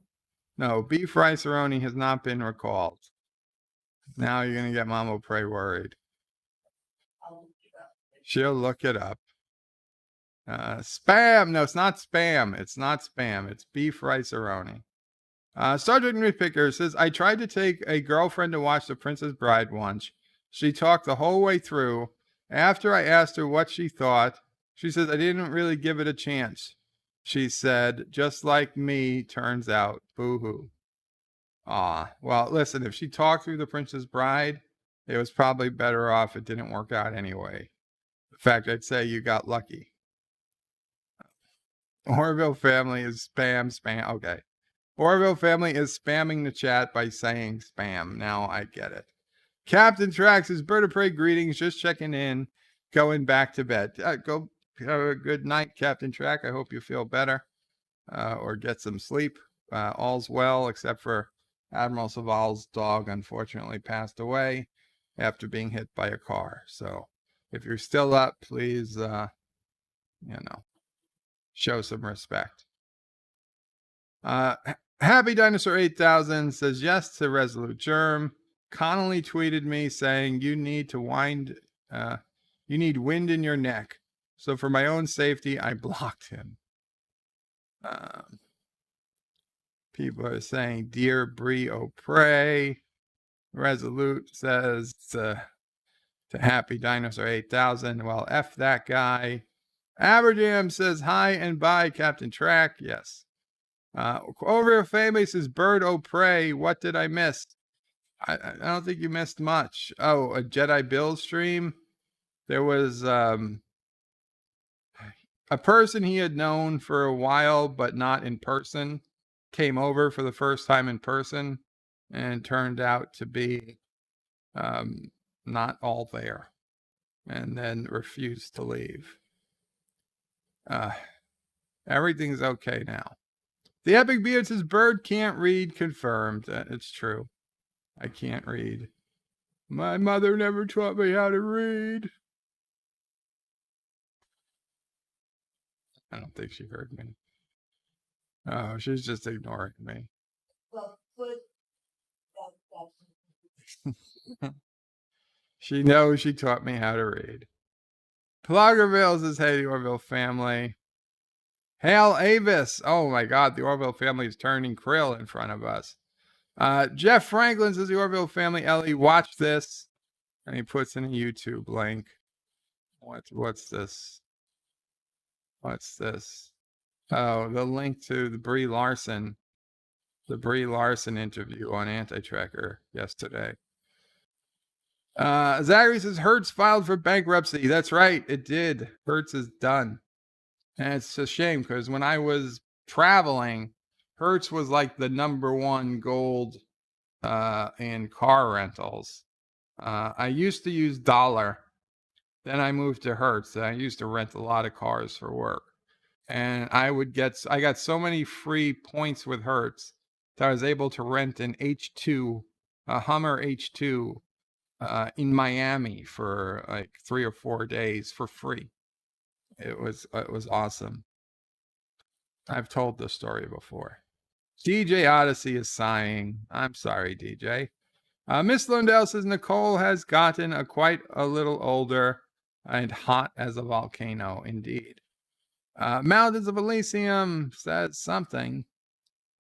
beef rice-a-roni has not been recalled. Now you're going to get Mama Pray worried. She'll look it up. Spam. No, it's not spam. It's not spam. It's beef rice-a-roni. Sergeant Nitpicker says, I tried to take a girlfriend to watch The Princess Bride once. She talked the whole way through. After I asked her what she thought, she says, I didn't really give it a chance. She said, just like me, turns out. Boo-hoo. Well, listen, if she talked through The Princess Bride, it was probably better off it didn't work out anyway. In fact, I'd say you got lucky. Orville family is spam. Okay. Orville family is spamming the chat by saying spam. Now I get it. Captain Trax says, Bird of Prey greetings, just checking in, going back to bed. Go have a good night, Captain Track. I hope you feel better or get some sleep. All's well, except for Admiral Saval's dog unfortunately passed away after being hit by a car. So if you're still up, please, show some respect. Happy Dinosaur 8000 says yes to Resolute Germ. Connolly tweeted me saying you need wind in your neck. So for my own safety, I blocked him. People are saying, Dear Brie O'Prey. Resolute says to Happy Dinosaur 8000. Well, F that guy. Aberjam says, hi and bye, Captain Track. Yes. Over Family says, Bird O'Prey. What did I miss? I don't think you missed much. Oh, a Jedi Bill stream. There was a person he had known for a while, but not in person, came over for the first time in person and turned out to be not all there and then refused to leave. Everything's okay now. The Epic Beard says, Bird can't read, confirmed. It's true. I can't read. My mother never taught me how to read. I don't think she heard me. Oh, she's just ignoring me. She knows she taught me how to read. Pluggerville says, hey, the Orville family. Hail Avis. Oh my God, the Orville family is turning krill in front of us. Jeff Franklin says, the Orville family, Ellie, watch this. And he puts in a YouTube link. What's this? What's this? Oh, the link to the Brie Larson interview on Anti-Tracker yesterday. Zachary says, Hertz filed for bankruptcy. That's right, it did. Hertz is done. And it's a shame because when I was traveling, Hertz was like the #1 gold in car rentals. I used to use Dollar. Then I moved to Hertz. I used to rent a lot of cars for work. And I got so many free points with Hertz that I was able to rent an H2, a Hummer H2 in Miami for like 3 or 4 days for free. It was awesome. I've told this story before. DJ Odyssey is sighing. I'm sorry, DJ. Miss Lundell says Nicole has gotten quite a little older and hot as a volcano, indeed. Mountains of Elysium says something,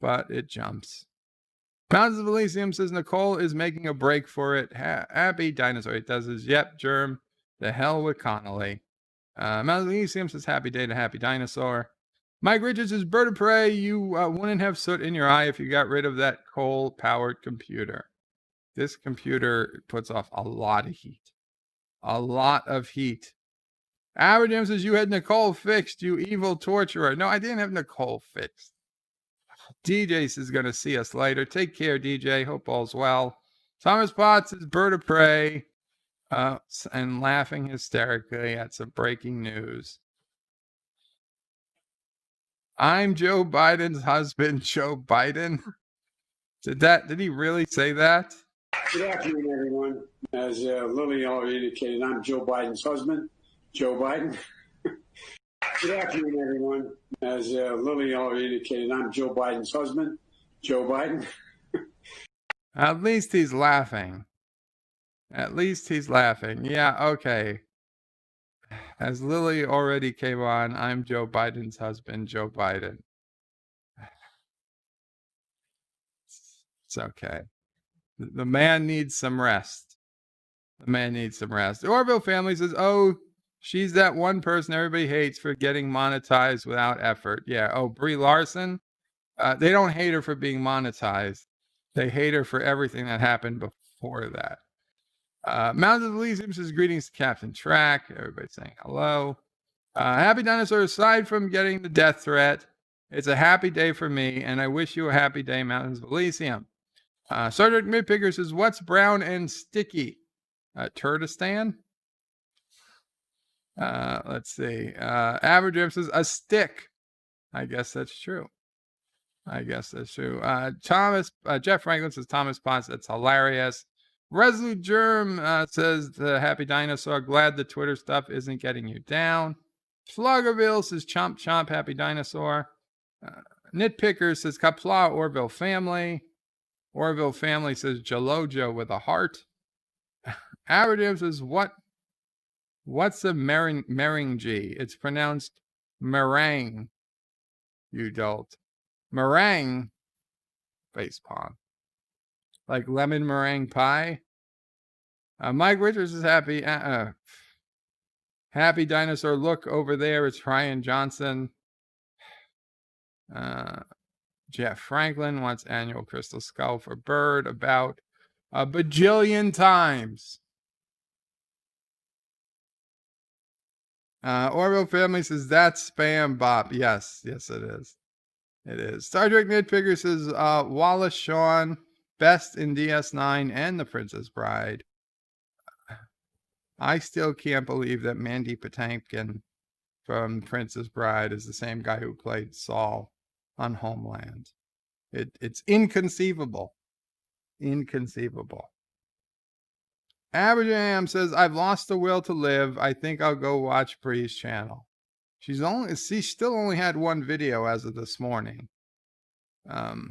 but it jumps. Mountains of Elysium says Nicole is making a break for it. Happy Dinosaur. It does his yep, Germ. The hell with Connolly. Mountains of Elysium says happy day to Happy Dinosaur. Mike Richards says bird of prey. You wouldn't have soot in your eye if you got rid of that coal-powered computer. This computer puts off a lot of heat. A lot of heat. Aberjam says you had Nicole fixed, you evil torturer. No, I didn't have Nicole fixed. DJ is going to see us later. Take care, DJ. Hope all's well. Thomas Potts is bird of prey and laughing hysterically at some breaking news. I'm Joe Biden's husband, Joe Biden. Did he really say that? Good afternoon, everyone. As Lily already indicated, I'm Joe Biden's husband, Joe Biden. Good afternoon, everyone. As Lily already indicated, I'm Joe Biden's husband, Joe Biden. At least he's laughing. At least he's laughing. Yeah, okay. As Lily already came on, I'm Joe Biden's husband, Joe Biden. It's okay. The man needs some rest. The man needs some rest. The Orville family says, oh, she's that one person everybody hates for getting monetized without effort. Yeah. Oh, Brie Larson. They don't hate her for being monetized. They hate her for everything that happened before that. Mountains of Elysium says greetings to Captain Track. Everybody saying hello. Happy Dinosaur, aside from getting the death threat, it's a happy day for me, and I wish you a happy day, Mountains of Elysium. Star Trek Midpicker says, what's brown and sticky? Turdistan? Let's see. Average says, a stick. I guess that's true. Jeff Franklin says, Thomas Potts, that's hilarious. Resolute Germ says, the Happy Dinosaur, glad the Twitter stuff isn't getting you down. Sluggerville says, chomp chomp, Happy Dinosaur. Nitpicker says, Qapla Orville family. Orville family says, Jalojo with a heart. Aberjam says, what's a meringue? It's pronounced meringue, you dolt. Meringue, facepalm. Like lemon meringue pie. Mike Richards is happy. Happy Dinosaur, look over there. It's Ryan Johnson. Jeff Franklin wants annual crystal skull for bird about a bajillion times. Orville family says that's spam bop. Yes, it is. It is. Star Trek Nitpicker says Wallace Shawn, best in DS9 and The Princess Bride. I still can't believe that Mandy Patinkin from Princess Bride is the same guy who played Saul on Homeland. It's inconceivable. Inconceivable. Aberjam says, I've lost the will to live. I think I'll go watch Bree's channel. She still only had one video as of this morning. Huh?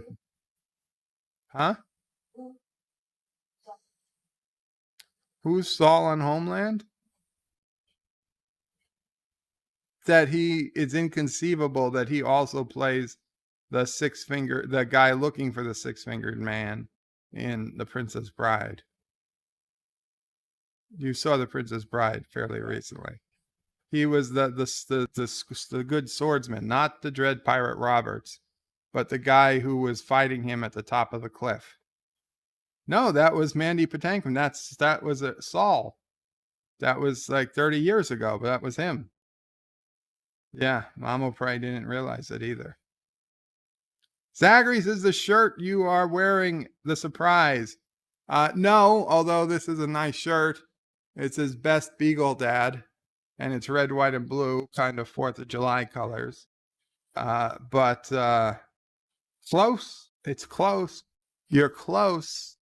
Who's Saul on Homeland? That it's inconceivable that he also plays the guy looking for the six-fingered man in The Princess Bride. You saw The Princess Bride fairly recently. He was the good swordsman, not the Dread Pirate Roberts, but the guy who was fighting him at the top of the cliff. No, that was Mandy Patinkin. That was Saul. That was like 30 years ago, but that was him. Yeah, Mama probably didn't realize it either. Zachary says the shirt you are wearing, the surprise. No, although this is a nice shirt. It says Best Beagle Dad, and it's red, white, and blue, kind of 4th of July colors. But close. It's close. You're close.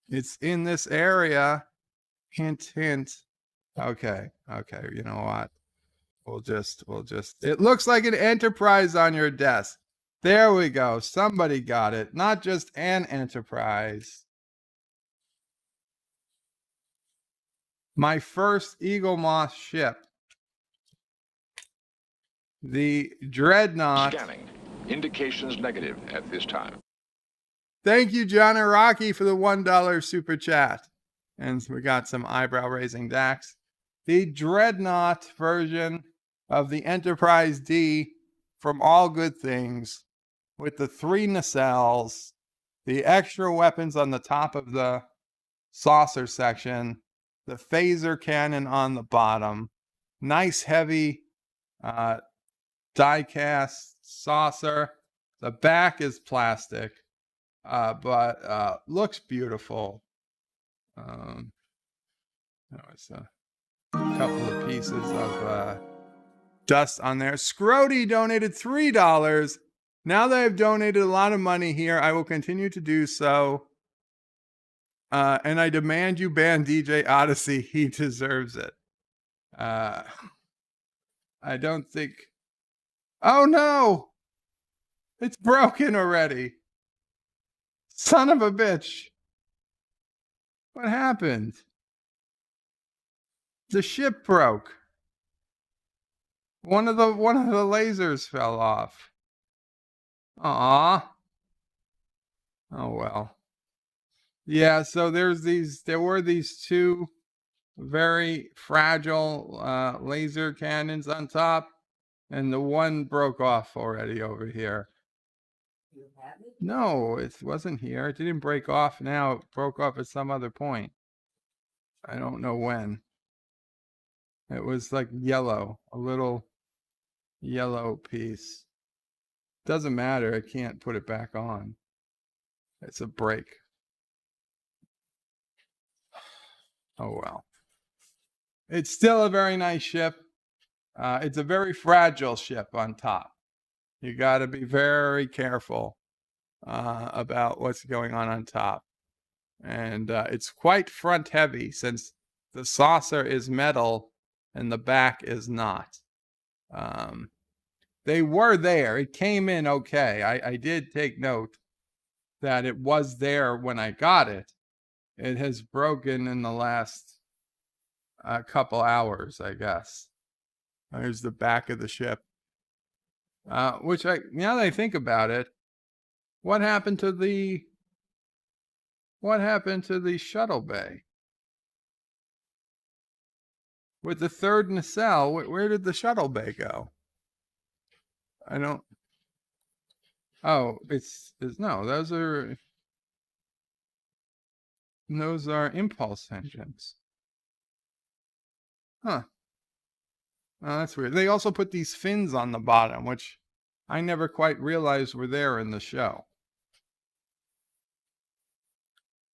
It's in this area. Hint, hint. Okay. You know what? We'll just, it looks like an Enterprise on your desk. There we go. Somebody got it. Not just an Enterprise. My first Eagle Moss ship. The Dreadnought. Scanning. Indications negative at this time. Thank you, John and Rocky, for the $1 super chat. And we got some eyebrow raising Dax. The Dreadnought version of the Enterprise D from All Good Things, with the 3 nacelles, the extra weapons on the top of the saucer section, the phaser cannon on the bottom, nice heavy die-cast saucer. The back is plastic, but looks beautiful. There's a couple of pieces of dust on there. Scrody donated $3. Now that I've donated a lot of money here, I will continue to do so. And I demand you ban DJ Odyssey. He deserves it. I don't think... Oh no! It's broken already. Son of a bitch. What happened? The ship broke. One of the lasers fell off. Aw. Oh well. Yeah, so there were these 2 very fragile laser cannons on top, and the one broke off already over here. No, it wasn't here. It didn't break off now. It broke off at some other point. I don't know when. It was like yellow, a little yellow piece. Doesn't matter. I can't put it back on. It's a break. Oh well. It's still a very nice ship. It's a very fragile ship on top. You got to be very careful about what's going on top. And it's quite front heavy since the saucer is metal and the back is not. They were there. It came in okay. I did take note that it was there when I got it. It has broken in the last couple hours, I guess. There's the back of the ship. Now that I think about it, what happened to the shuttle bay? With the 3rd nacelle, where did the shuttle bay go? I don't... Oh, no, those are impulse engines. Huh. Oh, that's weird. They also put these fins on the bottom, which I never quite realized were there in the show.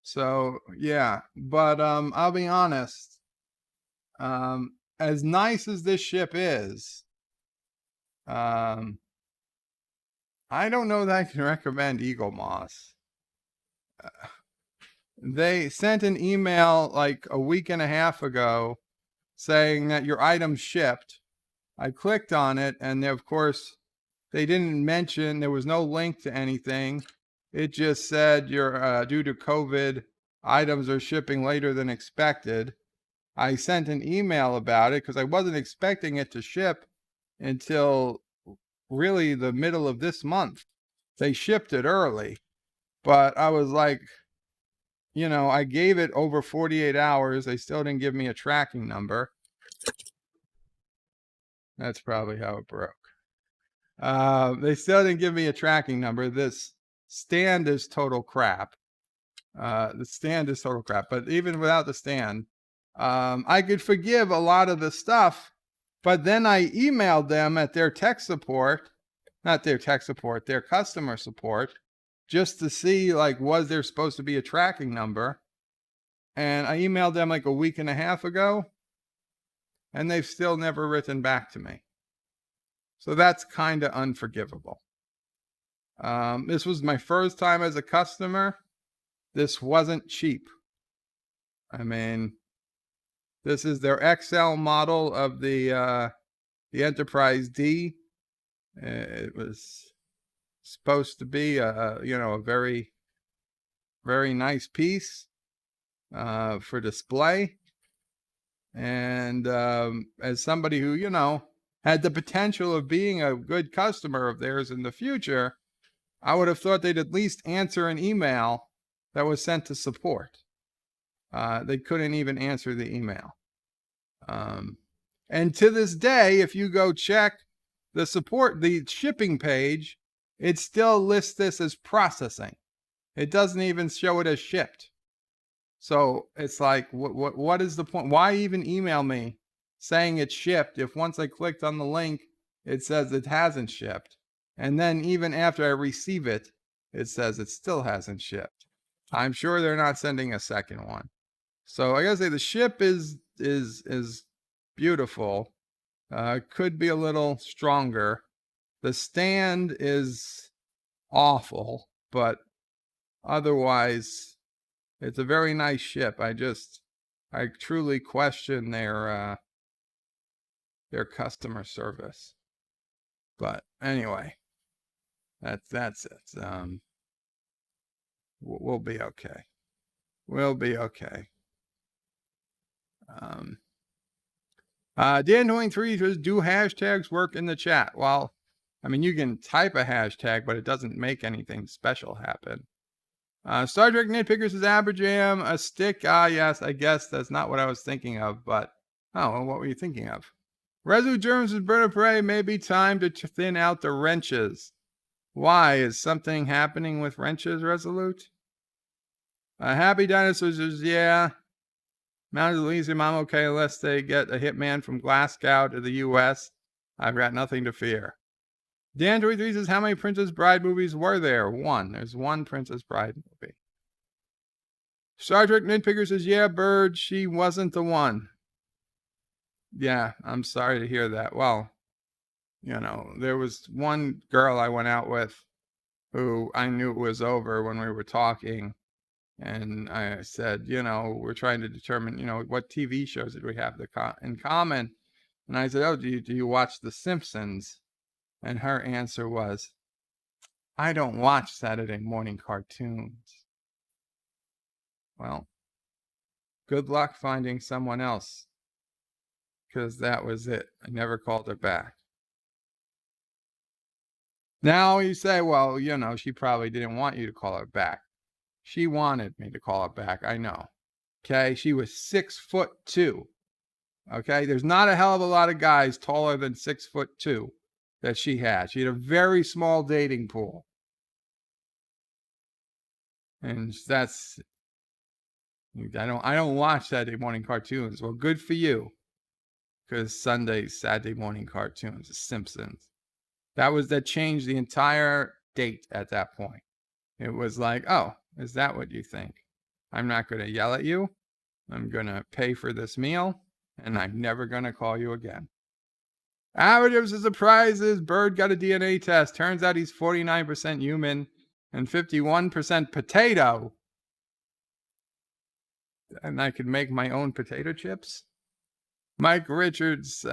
So, yeah. But I'll be honest. As nice as this ship is, I don't know that I can recommend Eagle Moss. They sent an email like a week and a half ago saying that your item shipped. I clicked on it, and of course, they didn't mention, there was no link to anything. It just said your due to COVID, items are shipping later than expected. I sent an email about it because I wasn't expecting it to ship until really the middle of this month. They shipped it early, but I was like, I gave it over 48 hours. They still didn't give me a tracking number. That's probably how it broke. They still didn't give me a tracking number. This stand is total crap. The stand is total crap. But even without the stand, I could forgive a lot of the stuff. But then I emailed them at their tech support, not their tech support, their customer support, just to see, like, was there supposed to be a tracking number? And I emailed them like a week and a half ago, and they've still never written back to me. So that's kind of unforgivable. This was my first time as a customer. This wasn't cheap. I mean, this is their XL model of the Enterprise D. It was supposed to be a very, very nice piece for display. And as somebody who, had the potential of being a good customer of theirs in the future, I would have thought they'd at least answer an email that was sent to support. They couldn't even answer the email. And to this day, if you go check the shipping page, it still lists this as processing. It doesn't even show it as shipped. So it's like, what is the point? Why even email me saying it's shipped if once I clicked on the link, it says it hasn't shipped? And then even after I receive it, it says it still hasn't shipped. I'm sure they're not sending a second one. So I gotta say the ship is beautiful. Could be a little stronger. The stand is awful, but otherwise, it's a very nice ship. I truly question their customer service. But anyway, that's it. We'll be okay. We'll be okay. Dan23 says, do hashtags work in the chat? Well, I mean, you can type a hashtag, but it doesn't make anything special happen. Star Trek Nitpickers says, Aberjam, a stick. Yes, I guess that's not what I was thinking of, but, well, what were you thinking of? Resu Germs says, Bird of Prey, maybe time to thin out the wrenches. Why? Is something happening with wrenches, Resolute? Happy Dinosaurs says, yeah. Mount Elysium, I'm okay unless they get a hitman from Glasgow to the U.S. I've got nothing to fear. Dan23 says, how many Princess Bride movies were there? One. There's one Princess Bride movie. Star Trek Nitpicker says, yeah, Bird, she wasn't the one. Yeah, I'm sorry to hear that. Well, there was one girl I went out with who I knew it was over when we were talking. And I said, we're trying to determine, what TV shows did we have in common? And I said, oh, do you watch The Simpsons? And her answer was, I don't watch Saturday morning cartoons. Well, good luck finding someone else, because that was it. I never called her back. Now you say, well, she probably didn't want you to call her back. She wanted me to call her back. I know. Okay. She was 6'2". Okay. There's not a hell of a lot of guys taller than 6'2" that she had. She had a very small dating pool. And I don't watch Saturday morning cartoons. Well, good for you. Because Saturday morning cartoons, The Simpsons. That changed the entire date at that point. It was like, oh, is that what you think? I'm not going to yell at you. I'm going to pay for this meal, and I'm never going to call you again. Averages and surprises. Bird got a DNA test. Turns out he's 49% human and 51% potato. And I could make my own potato chips. Mike Richards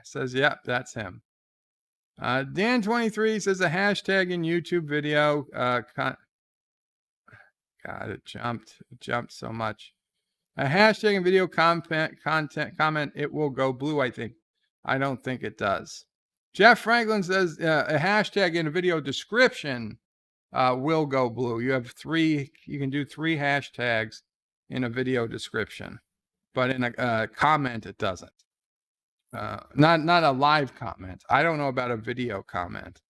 says, yep, that's him. Dan23 says a hashtag in YouTube video. God, it jumped so much. A hashtag in video content comment, it will go blue, I think. I don't think it does. Jeff Franklin says a hashtag in a video description will go blue. You can do 3 hashtags in a video description, but in a comment, it doesn't. Not a live comment. I don't know about a video comment.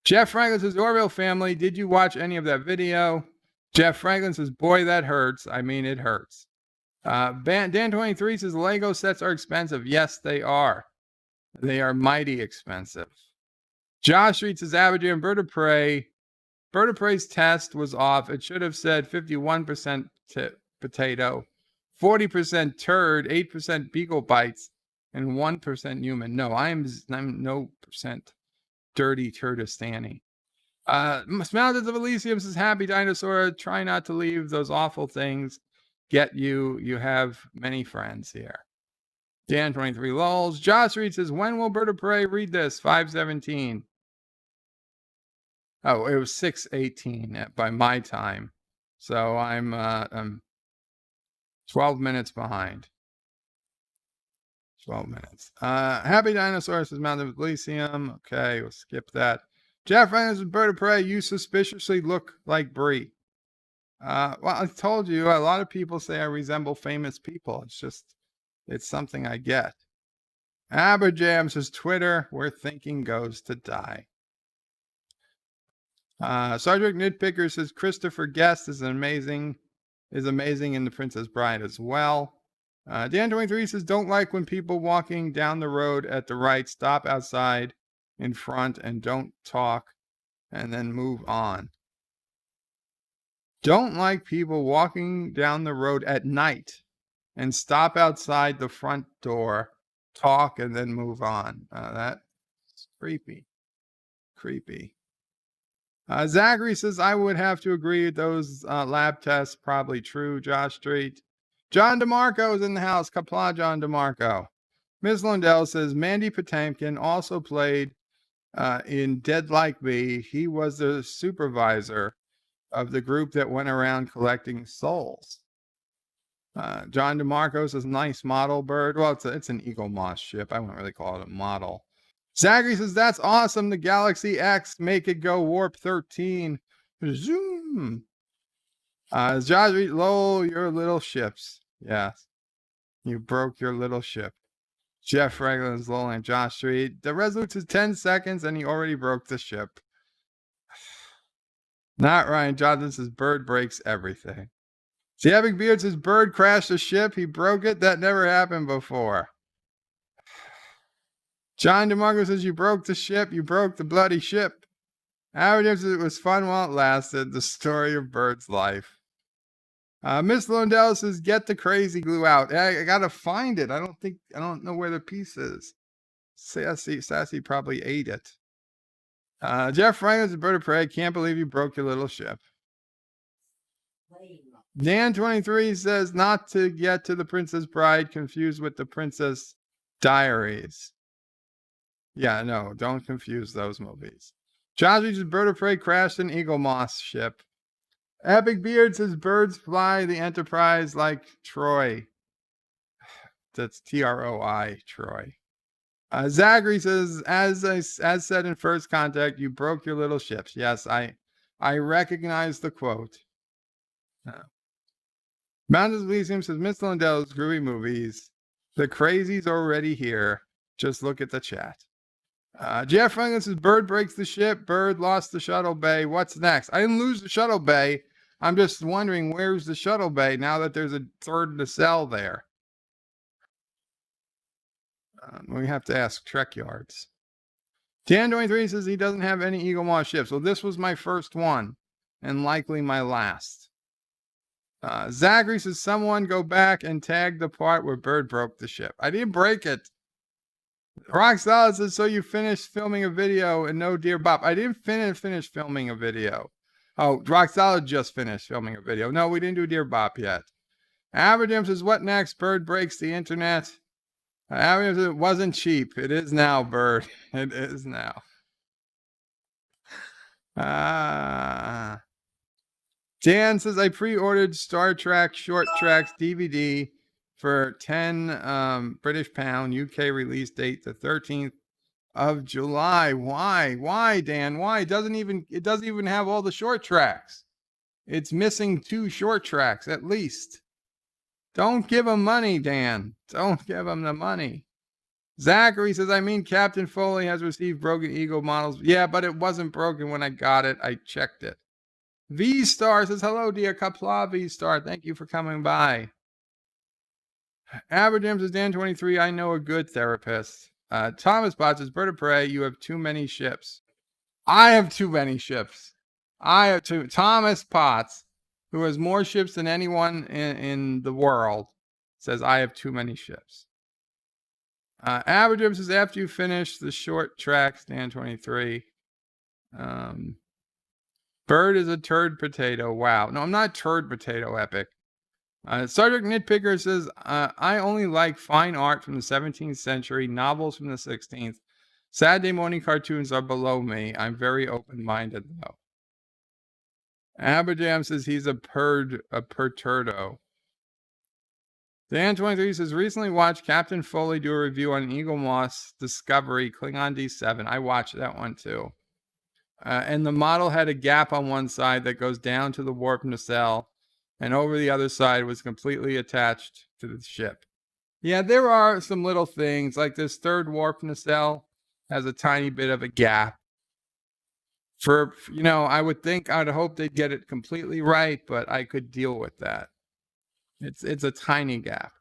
Jeff Franklin says, Orville family, did you watch any of that video? Jeff Franklin says, boy, that hurts. I mean, it hurts. Dan23 says, Lego sets are expensive. Yes, they are. They are mighty expensive. Josh Street says, Aberdeen, Bird of Prey. Bird of Prey's test was off. It should have said 51% potato, 40% turd, 8% beagle bites, and 1% human. No, I'm no percent dirty Turdistani. Mountains of Elysium says, happy dinosaur. Try not to leave those awful things. Get you. You have many friends here. Dan23 lulls. Josh Reed says, when will Bird of Prey read this? 5:17. Oh, it was 6:18 by my time. So I'm 12 minutes behind. 12 minutes. Happy Dinosaur says Mountain of Elysium. Okay, we'll skip that. Jeff Reynolds with Bird of Prey. You suspiciously look like Brie. Well, I told you, a lot of people say I resemble famous people. It's something I get. Aberjam says Twitter, where thinking goes to die. Sergeant Nitpicker says Christopher Guest is amazing in The Princess Bride as well. Dan23 says, don't like when people walking down the road at the right stop outside in front and don't talk and then move on. Don't like people walking down the road at night and stop outside the front door, talk, and then move on. That's creepy. Creepy. Zachary says, I would have to agree with those lab tests. Probably true. Josh Street. John DeMarco is in the house. Qapla John DeMarco. Ms. Lundell says, Mandy Patinkin also played in Dead Like Me. He was the supervisor of the group that went around collecting souls. John DeMarco says, nice model bird. Well, it's an Eagle Moss ship. I wouldn't really call it a model. Zachary says, that's awesome. The Galaxy X, make it go warp 13. Zoom. Josh Reed, lol, your little ships. Yes. You broke your little ship. Jeff Franklin's lol and Josh Street. The Resolute is 10 seconds and he already broke the ship. Not Ryan Johnson says, bird breaks everything. See, Epic Beard says, bird crashed the ship. He broke it. That never happened before. John DeMarco says, you broke the ship. You broke the bloody ship. Howard says, it was fun while it lasted. The story of Bird's life. Miss Lundell says, get the crazy glue out. I gotta find it. I don't know where the piece is. Sassy probably ate it. Jeff Franklin's a Bird of Prey. Can't believe you broke your little ship. Dan23 says, not to get to The Princess Bride confused with The Princess Diaries. Yeah, no, don't confuse those movies. Josh says, Bird of Prey crashed an Eagle Moss ship. Epic Beard says, birds fly the Enterprise like Troy. That's Troi, Troy. Zachary says, as said in First Contact, you broke your little ships. Yes, I recognize the quote. Mountains of Elysium says, Miss Lundell's groovy movies. The crazy's already here. Just look at the chat. Jeff Franklin says, bird breaks the ship. Bird lost the shuttle bay. What's next? I didn't lose the shuttle bay. I'm just wondering, where's the shuttle bay now that there's a third to sell there? We have to ask Trek Yards. Dan23 says he doesn't have any Eagle Moss ships. Well, this was my first one and likely my last. Zachary says, someone go back and tag the part where Bird broke the ship. I didn't break it. Rock Solid says, so you finished filming a video and no Dear Bop. I didn't finish filming a video. Oh, Rock Solid just finished filming a video. No, we didn't do Dear Bop yet. Aberdam says, what next? Bird breaks the internet. It wasn't cheap. It is now, Bird. It is now. Dan says, I pre-ordered Star Trek Short Tracks DVD for 10 British pound. UK release date the 13th of July. Why, Dan? Why? It doesn't even have all the short tracks. It's missing 2 short tracks at least. Don't give him money, Dan. Don't give him the money. Zachary says, I mean, Captain Foley has received Broken Eagle models. Yeah, but it wasn't broken when I got it. I checked it. V-Star says, hello, dear Qapla V-Star. Thank you for coming by. Aberdam says, Dan23, I know a good therapist. Thomas Potts says, Bird of Prey, you have too many ships. I have too many ships. I have two. Thomas Potts, who has more ships than anyone in the world, says, I have too many ships. Aberdam says, after you finish the short tracks, Dan23, Bird is a turd potato. Wow. No, I'm not turd potato epic. Sergeant Nitpicker says, I only like fine art from the 17th century, novels from the 16th. Saturday morning cartoons are below me. I'm very open-minded, though. Aberdam says he's a perturdo. Dan23 says, recently watched Captain Foley do a review on Eagle Moss Discovery, Klingon D7. I watched that one, too. And the model had a gap on one side that goes down to the warp nacelle, and over the other side was completely attached to the ship. Yeah, there are some little things, like this third warp nacelle has a tiny bit of a gap. I I'd hope they'd get it completely right, but I could deal with that. It's a tiny gap.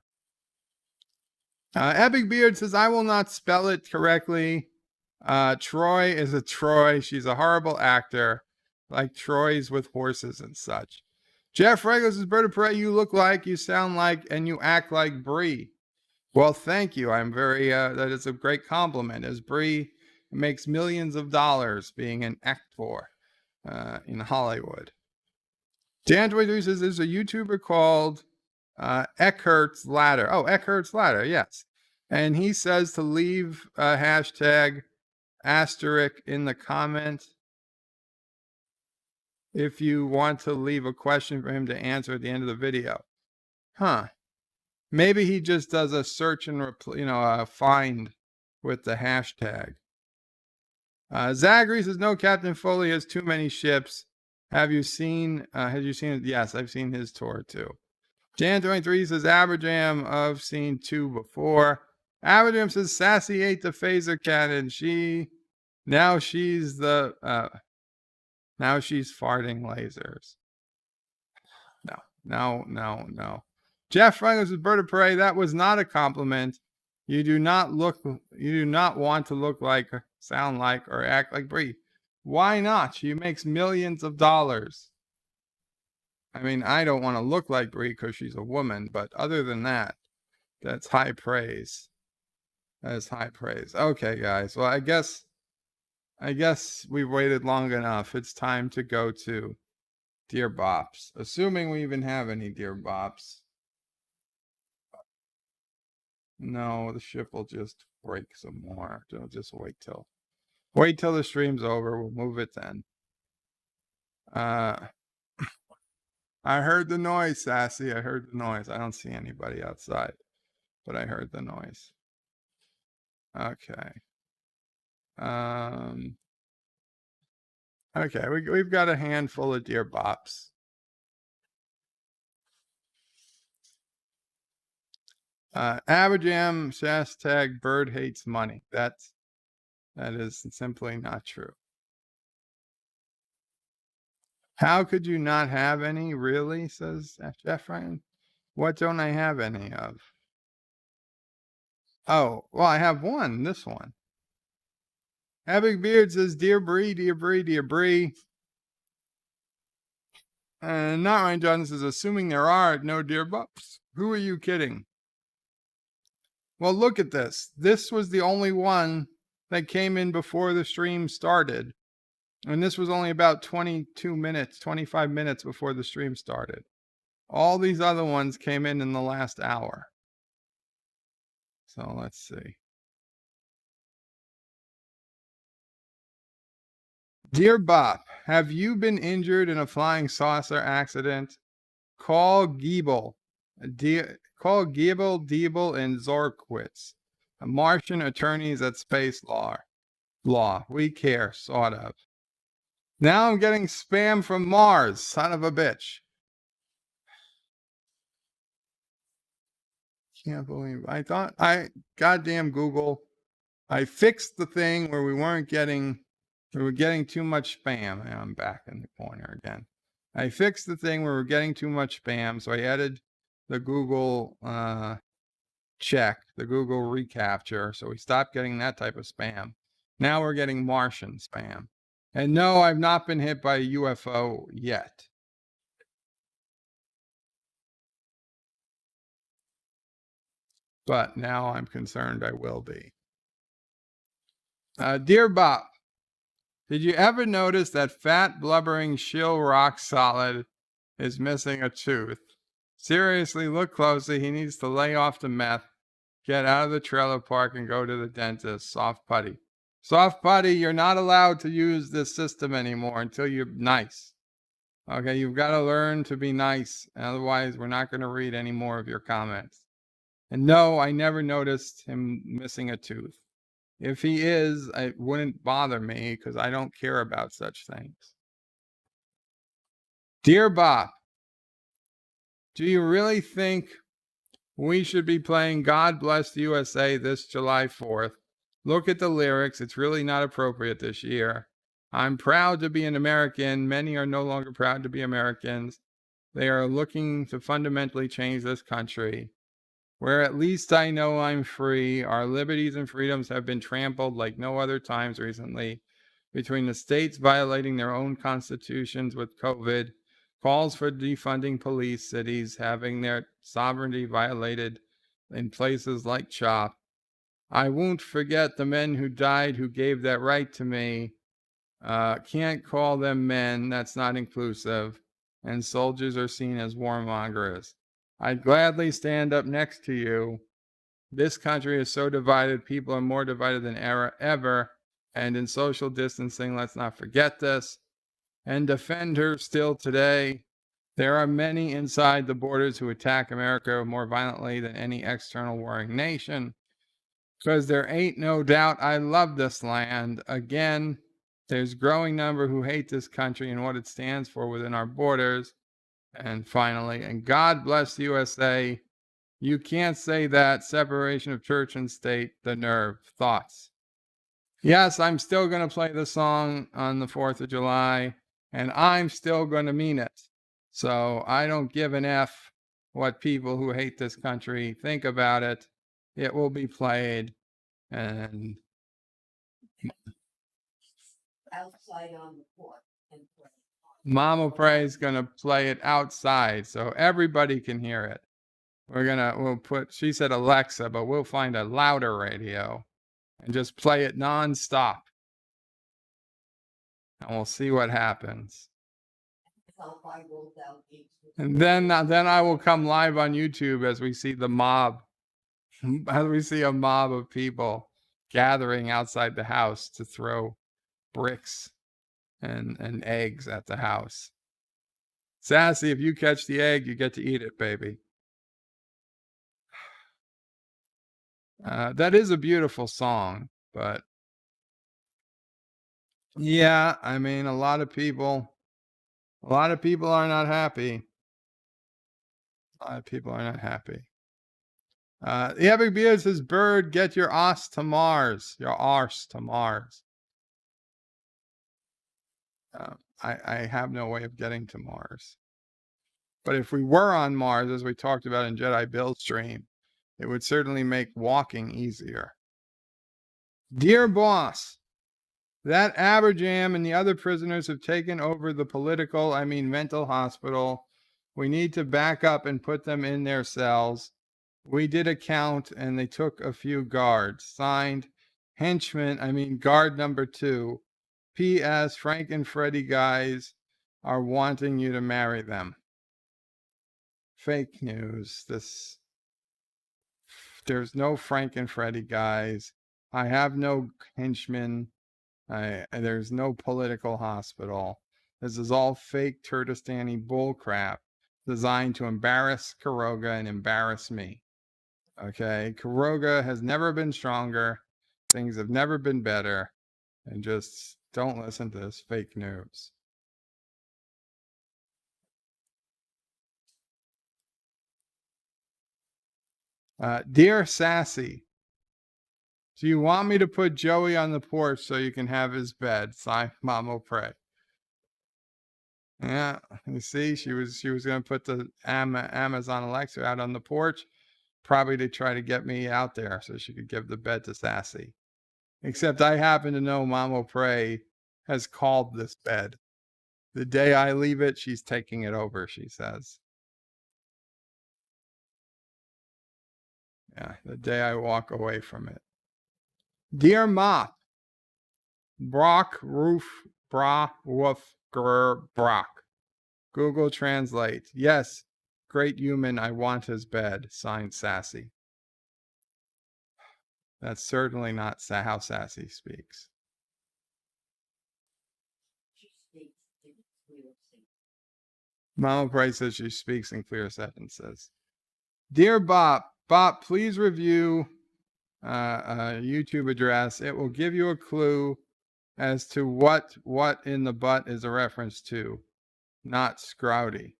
Epic Beard says, I will not spell it correctly. Troy is a Troy. She's a horrible actor, like Troy's with horses and such. Jeff Regos says, Bird of Prey, you look like, you sound like, and you act like Brie. Well, thank you. I'm very, that is a great compliment, as Brie makes millions of dollars being an actor in Hollywood. Dan23 says, there's a YouTuber called Eckhart's Ladder. Oh, Eckhart's Ladder, yes. And he says to leave hashtag asterisk in the comment if you want to leave a question for him to answer at the end of the video. Huh. Maybe he just does a search and find with the hashtag. Zachary says, no, Captain Foley has too many ships. Have you seen it? Yes, I've seen his tour too. Jan23 says, Aberdam, I've seen 2 before. Aberdam says, Sassy ate the phaser cannon. Now she's farting lasers. No. Jeff Franklin says, Bird of Prey, that was not a compliment. You do not want to look like, sound like, or act like Brie. Why not? She makes millions of dollars. I mean, I don't want to look like Brie because she's a woman, but other than that, that's high praise. That is high praise. Okay, guys. Well, I guess we've waited long enough. It's time to go to Dear Bops. Assuming we even have any Dear Bops. No, the ship will just break some more. Don't just wait till the stream's over. We'll move it then. I heard the noise, Sassy. I heard the noise. I don't see anybody outside, but I heard the noise. Okay. Okay, we've got a handful of Dear Bops. Aberdam hashtag Bird hates money. That is simply not true. How could you not have any? Really? Says Jeff Ryan. What don't I have any of? Oh, well, I have one. This one. Epic Beard says, Dear Brie, dear Brie, dear Brie. And not Ryan Johnson says, assuming there are no Dear Bops. Who are you kidding? Well, look at this. This was the only one that came in before the stream started. And this was only about 22 minutes, 25 minutes before the stream started. All these other ones came in the last hour. So let's see. Dear Bop, have you been injured in a flying saucer accident? Call Giebel. Call Giebel, Diebel, and Zorkwitz, Martian attorneys at Space Law. We care, sort of. Now I'm getting spam from Mars, son of a bitch. Can't believe goddamn Google. I fixed the thing where we were getting too much spam. And I'm back in the corner again. I fixed the thing where we're getting too much spam, so I added the Google check, the Google recapture, so we stopped getting that type of spam. Now we're getting Martian spam. And no, I've not been hit by a UFO yet. But now I'm concerned I will be. Dear Bob, did you ever notice that fat, blubbering shill rock solid is missing a tooth? Seriously, look closely. He needs to lay off the meth, get out of the trailer park, and go to the dentist. Soft putty. Soft putty, you're not allowed to use this system anymore until you're nice. Okay, you've got to learn to be nice. Otherwise, we're not going to read any more of your comments. And no, I never noticed him missing a tooth. If he is, it wouldn't bother me because I don't care about such things. Dear Bob, do you really think we should be playing God Bless the USA this July 4th? Look at the lyrics. It's really not appropriate this year. I'm proud to be an American. Many are no longer proud to be Americans. They are looking to fundamentally change this country. Where at least I know I'm free, our liberties and freedoms have been trampled like no other times recently, between the states violating their own constitutions with COVID, calls for defunding police, cities having their sovereignty violated in places like CHOP. I won't forget the men who died who gave that right to me. Can't call them men, that's not inclusive. And soldiers are seen as warmongers. I'd gladly stand up next to you. This country is so divided. People are more divided than ever. And in social distancing, let's not forget this. And defend her still today. There are many inside the borders who attack America more violently than any external warring nation. Because there ain't no doubt I love this land. Again, there's growing number who hate this country and what it stands for within our borders. And finally, and God bless the USA. You can't say that. Separation of church and state, the nerve. Thoughts? Yes, I'm still going to play the song on the 4th of July, and I'm still going to mean it. So I don't give an F what people who hate this country think about it. It will be played, and outside on the porch. Mama Pray is going to play it outside so everybody can hear it. We'll put, she said Alexa, but we'll find a louder radio and just play it nonstop. And we'll see what happens. And then I will come live on YouTube as we see the mob, as we see a mob of people gathering outside the house to throw bricks and eggs at the house. Sassy, if you catch the egg, you get to eat it, baby. That is a beautiful song, but yeah, I mean, a lot of people are not happy. A lot of people are not happy. The Epic Beard says, Bird, get your ass to Mars. Your arse to Mars. I have no way of getting to Mars. But if we were on Mars, as we talked about in Jedi Build Stream, it would certainly make walking easier. Dear boss, that Aberjam and the other prisoners have taken over the mental hospital. We need to back up and put them in their cells. We did a count and they took a few guards. Signed, guard number 2. P.S. Frank and Freddie guys are wanting you to marry them. Fake news. This There's no Frank and Freddie guys. I have no henchmen. There's no political hospital. This is all fake Turtistani bullcrap designed to embarrass Kuroga and embarrass me. Okay, Kuroga has never been stronger. Things have never been better. And just don't listen to this fake news. Dear Sassy, do you want me to put Joey on the porch so you can have his bed? Signed, Mama Pray. Yeah, you see, she was going to put the Amazon Alexa out on the porch, probably to try to get me out there so she could give the bed to Sassy. Except I happen to know Mama Pray has called this bed. The day I leave it, she's taking it over, she says. Yeah, the day I walk away from it. Dear Mop, Brock, Roof, Bra, Woof, Grr, Brock. Google Translate. Yes, great human, I want his bed. Signed, Sassy. That's certainly not how Sassy speaks. Mama Price says she speaks in clear sentences. Dear Bop, please review a YouTube address. It will give you a clue as to what in the butt is a reference to, not Scrouty.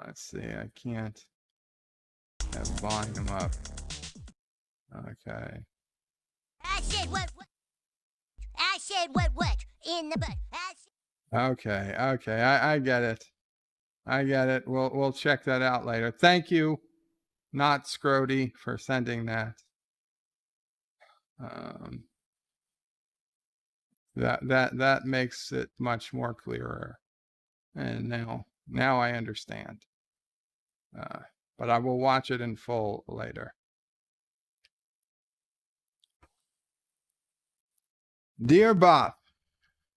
Let's see, I can't have volume up. Okay. I said what? I said what? In the butt. Okay, I get it. I get it. We'll check that out later. Thank you, not Scrody, for sending that. That makes it much more clearer. And now I understand. But I will watch it in full later. Dear Bob,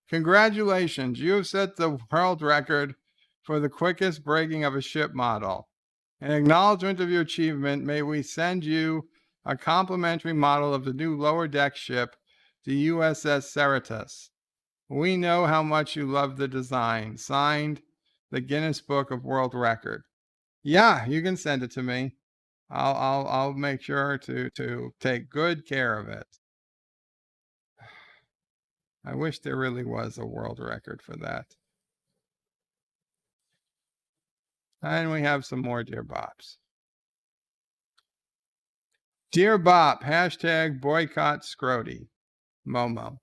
congratulations. You have set the world record for the quickest breaking of a ship model. In acknowledgement of your achievement, may we send you a complimentary model of the new lower deck ship, the USS Cerritos. We know how much you love the design. Signed, the Guinness Book of World Record. Yeah, you can send it to me. I'll make sure to take good care of it. I wish there really was a world record for that. And we have some more Dear Bops. Dear Bop, hashtag boycott Scrody. Momo.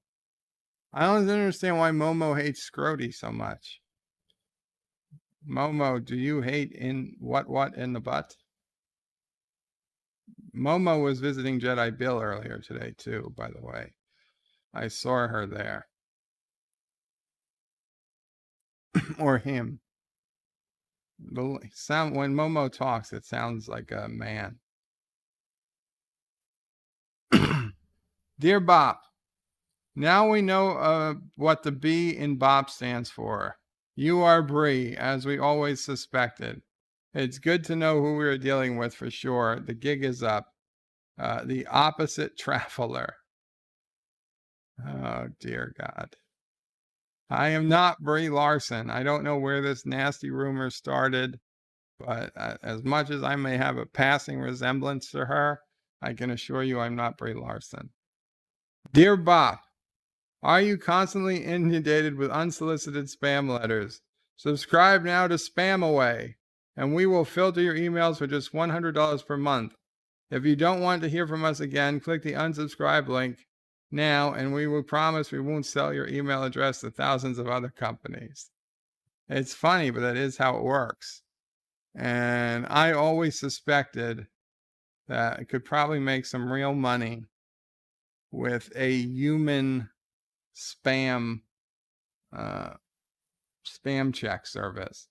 I don't understand why Momo hates Scrody so much. Momo, do you hate in what in the butt? Momo was visiting Jedi Bill earlier today too, by the way. I saw her there. Or him. The sound when Momo talks, it sounds like a man. Dear Bop, now we know what the B in Bop stands for. You are Bree, as we always suspected. It's good to know who we are dealing with for sure. The gig is up. The opposite traveler. Oh, dear God. I am not Brie Larson. I don't know where this nasty rumor started, but as much as I may have a passing resemblance to her, I can assure you I'm not Brie Larson. Dear Bop, are you constantly inundated with unsolicited spam letters? Subscribe now to Spam Away, and we will filter your emails for just $100 per month. If you don't want to hear from us again, click the unsubscribe link now, and we will promise we won't sell your email address to thousands of other companies. It's funny, but that is how it works. And I always suspected that it could probably make some real money with a human spam check service.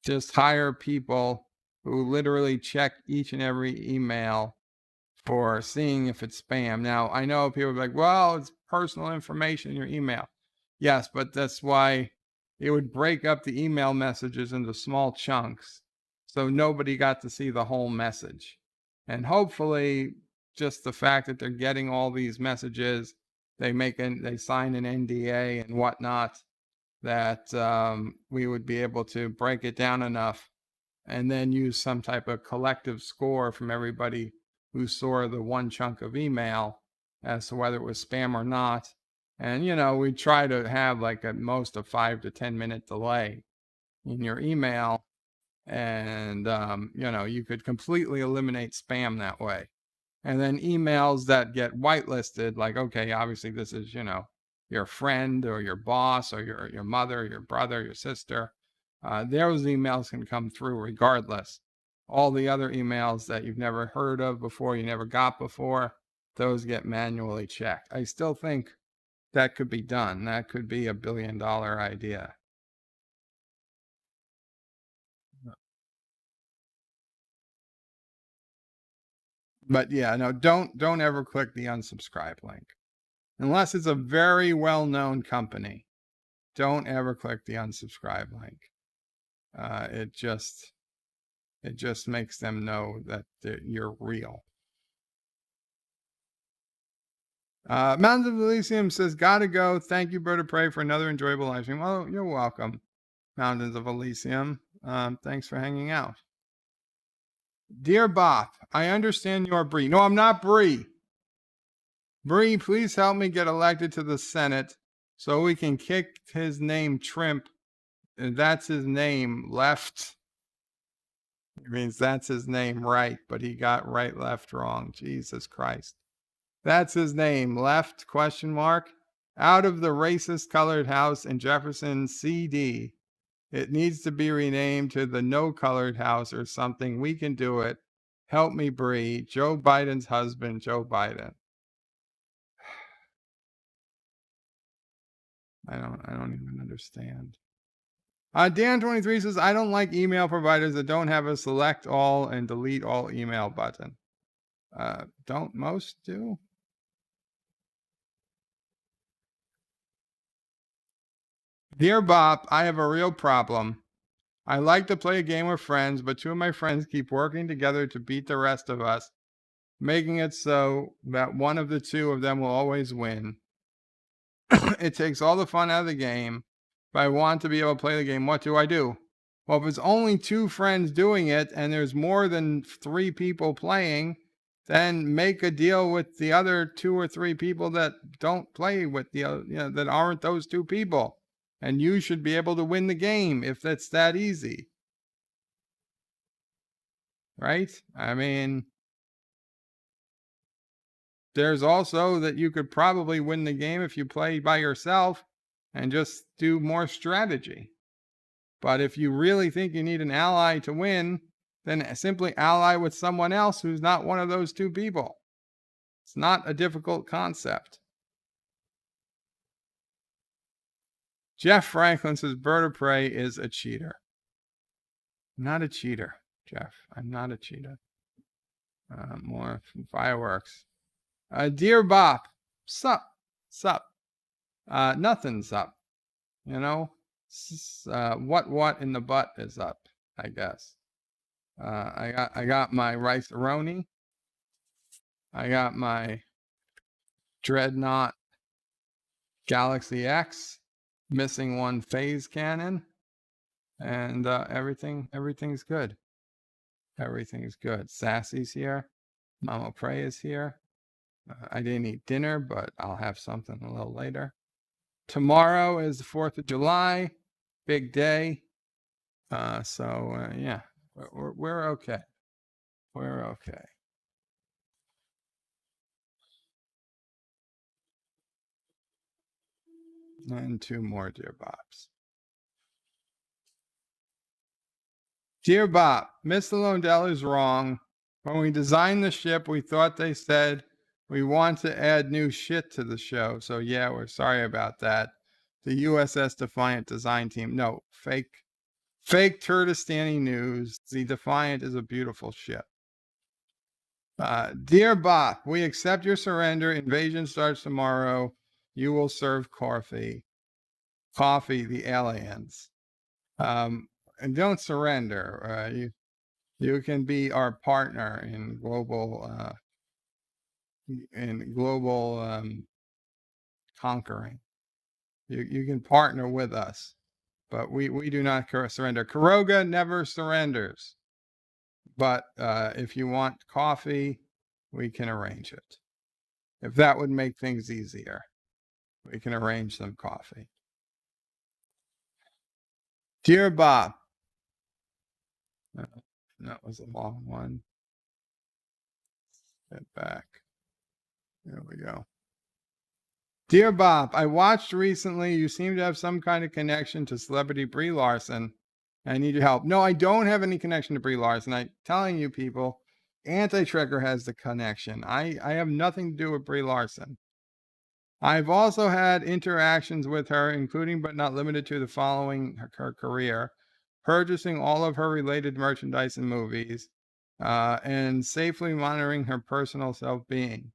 Just hire people who literally check each and every email for seeing if it's spam. Now, I know people are like, well, it's personal information in your email. Yes, but that's why it would break up the email messages into small chunks so nobody got to see the whole message. And hopefully, just the fact that they're getting all these messages, they sign an NDA and whatnot, that we would be able to break it down enough and then use some type of collective score from everybody who saw the one chunk of email as to whether it was spam or not. And, we try to have like at most a 5 to 10 minute delay in your email. And, you could completely eliminate spam that way. And then emails that get whitelisted, like, okay, obviously this is, your friend or your boss or your mother, your brother, your sister. Those emails can come through regardless. All the other emails that you've never heard of before, you never got before, those get manually checked. I still think that could be done. That could be $1 billion idea. But yeah, no, don't ever click the unsubscribe link. Unless it's a very well-known company, don't ever click the unsubscribe link. It just makes them know that you're real. Mountains of Elysium says, gotta go. Thank you, Bird of Prey, for another enjoyable live stream. Well, you're welcome, Mountains of Elysium. Thanks for hanging out. Dear Bop, I understand you're Bree. No, I'm not Bree. Bree, please help me get elected to the Senate so we can kick his name Trimp. And that's his name, left. It means that's his name, right, but he got right, left, wrong. Jesus Christ. That's his name, left, ? Out of the racist colored house in Jefferson, CD. It needs to be renamed to the no colored house or something. We can do it. Help me, Bree. Joe Biden's husband, Joe Biden. I don't even understand. Dan23 says, I don't like email providers that don't have a select all and delete all email button. Don't most do? Dear Bop, I have a real problem. I like to play a game with friends, but 2 of my friends keep working together to beat the rest of us, making it so that one of the 2 of them will always win. It takes all the fun out of the game, but I want to be able to play the game. What do I do? Well, if it's only 2 friends doing it and there's more than 3 people playing, then make a deal with the other 2 or 3 people that don't play with the other, that aren't those 2 people. And you should be able to win the game if that's that easy. Right? I mean, there's also that you could probably win the game if you play by yourself and just do more strategy. But if you really think you need an ally to win, then simply ally with someone else who's not one of those 2 people. It's not a difficult concept. Jeff Franklin says Bird of Prey is a cheater. I'm not a cheater, Jeff. I'm not a cheater. More fireworks. Dear Bop, sup. Nothing's up. What in the butt is up, I guess. I got my rice-a-roni. I got my Dreadnought Galaxy X, missing one phase cannon, and everything's good. Everything's good. Sassy's here. Mama Prey is here. I didn't eat dinner, but I'll have something a little later. Tomorrow is the 4th of July, big day. Yeah, we're okay. We're okay. And 2 more Dear Bops. Dear Bop, Mr. Lundell is wrong. When we designed the ship, we thought they said we want to add new shit to the show. So yeah, we're sorry about that. The USS Defiant design team. No, fake Turdistani news. The Defiant is a beautiful ship. Dear Bop, we accept your surrender. Invasion starts tomorrow. You will serve coffee, the aliens. And don't surrender. You can be our partner in global conquering. You can partner with us, but we do not surrender. Kuroga never surrenders. But if you want coffee, we can arrange it. If that would make things easier, we can arrange some coffee. Dear Bob, that was a long one. Get back. There we go. Dear Bob, I watched recently. You seem to have some kind of connection to celebrity Brie Larson. I need your help. No, I don't have any connection to Brie Larson. I'm telling you people, Anti-Trekker has the connection. I have nothing to do with Brie Larson. I've also had interactions with her, including but not limited to the following her career: purchasing all of her related merchandise and movies, and safely monitoring her personal self-being.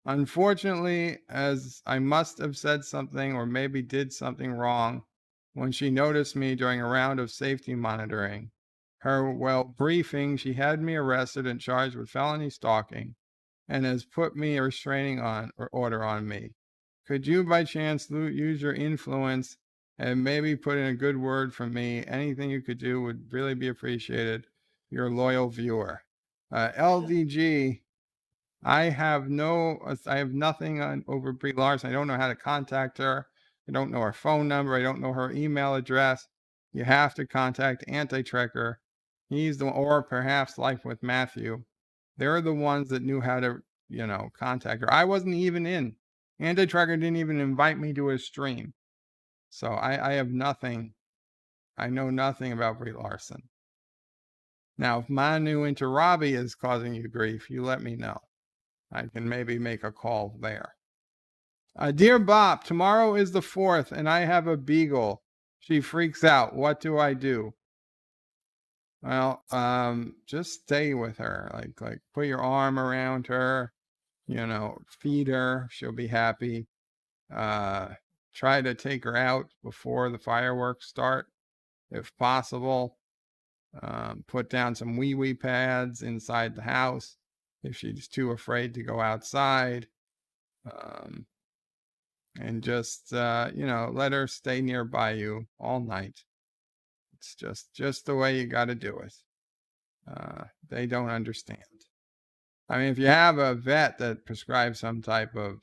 Unfortunately, as I must have said something or maybe did something wrong when she noticed me during a round of safety monitoring her while briefing, she had me arrested and charged with felony stalking and has put me a restraining order on me. Could you by chance use your influence and maybe put in a good word for me? Anything you could do would really be appreciated. Your loyal viewer. LDG, I have nothing over Brie Larson. I don't know how to contact her. I don't know her phone number. I don't know her email address. You have to contact Anti-Trekker. He's the, or perhaps Life with Matthew. They're the ones that knew how to, contact her. I wasn't even in. Anti-Trekker didn't even invite me to his stream. So I have nothing. I know nothing about Brie Larson. Now, if Manu into Robbie is causing you grief, you let me know. I can maybe make a call there. Dear Bob, tomorrow is the 4th and I have a beagle. She freaks out. What do I do? Well, just stay with her. Like put your arm around her, feed her. She'll be happy. Try to take her out before the fireworks start, if possible. Put down some wee-wee pads inside the house if she's too afraid to go outside. And just, let her stay nearby you all night. It's just the way you got to do it. They don't understand. I mean, if you have a vet that prescribes some type of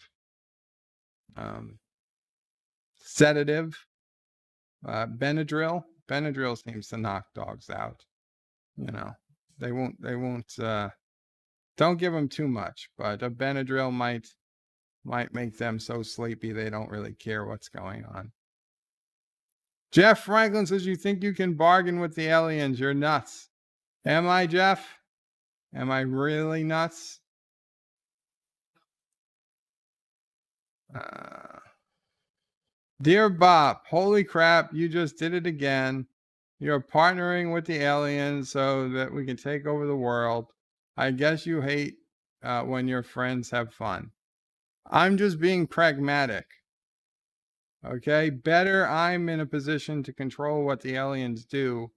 sedative, Benadryl seems to knock dogs out. They won't, don't give them too much, but a Benadryl might make them so sleepy they don't really care what's going on. Jeff Franklin says, you think you can bargain with the aliens? You're nuts. Am I, Jeff? Am I really nuts? Dear Bob, holy crap, you just did it again. You're partnering with the aliens so that we can take over the world. I guess you hate when your friends have fun. I'm just being pragmatic. Okay, better I'm in a position to control what the aliens do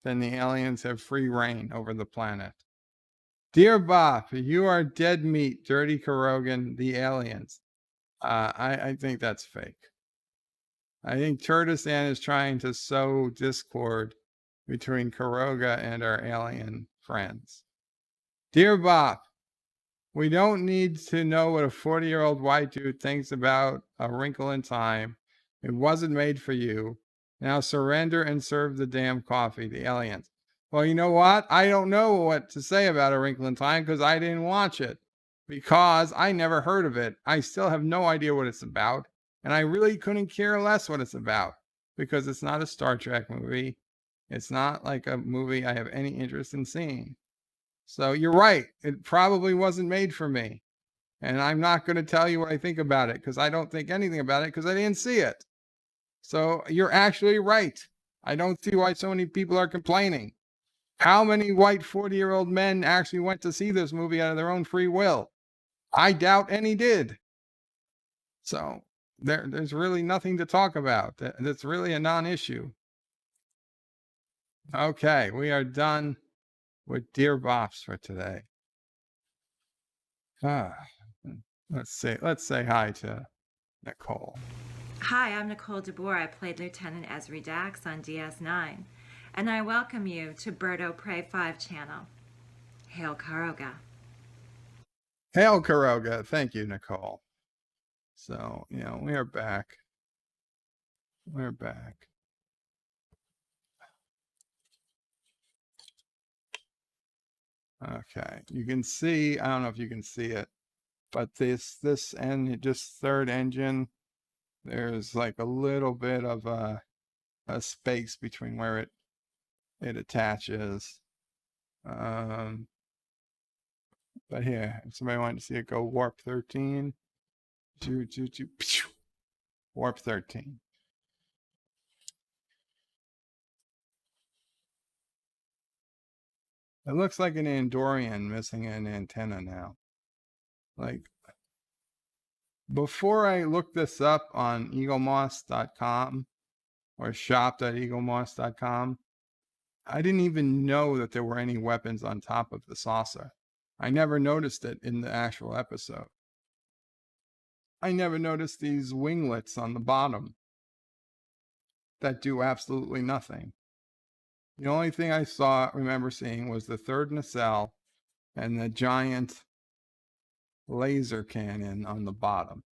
than the aliens have free reign over the planet. Dear Bob, you are dead meat, Dirty Kurogan, the aliens. I think that's fake. I think Turtistan is trying to sow discord between Kuroga and our alien friends. Dear Bob, we don't need to know what a 40-year-old white dude thinks about A Wrinkle in Time. It wasn't made for you. Now surrender and serve the damn coffee, the aliens. Well, you know what? I don't know what to say about A Wrinkle in Time because I didn't watch it. Because I never heard of it. I still have no idea what it's about. And I really couldn't care less what it's about. Because it's not a Star Trek movie. It's not like a movie I have any interest in seeing. So you're right. It probably wasn't made for me. And I'm not going to tell you what I think about it because I don't think anything about it because I didn't see it. So you're actually right. I don't see why so many people are complaining. How many white 40-year-old men actually went to see this movie out of their own free will? I doubt any did. So there's really nothing to talk about. That's really a non-issue. Okay, we are done with Dear Bops for today. Let's say hi to Nicole. Hi, I'm Nicole DeBoer. I played Lieutenant Ezri Dax on DS9, and I welcome you to Birdo Prey 5 channel. Hail Karoga. Hail Karoga. Thank you, Nicole. So, we are back. We're back. Okay. You can see, I don't know if you can see it, but this and just third engine, there's like a little bit of a space between where it attaches. But here, if somebody wanted to see it go warp 13, warp 13. It looks like an Andorian missing an antenna now. Like, before I looked this up on eaglemoss.com or shop.eaglemoss.com, I didn't even know that there were any weapons on top of the saucer. I never noticed it in the actual episode. I never noticed these winglets on the bottom that do absolutely nothing. The only thing I remember seeing was the third nacelle and the giant laser cannon on the bottom.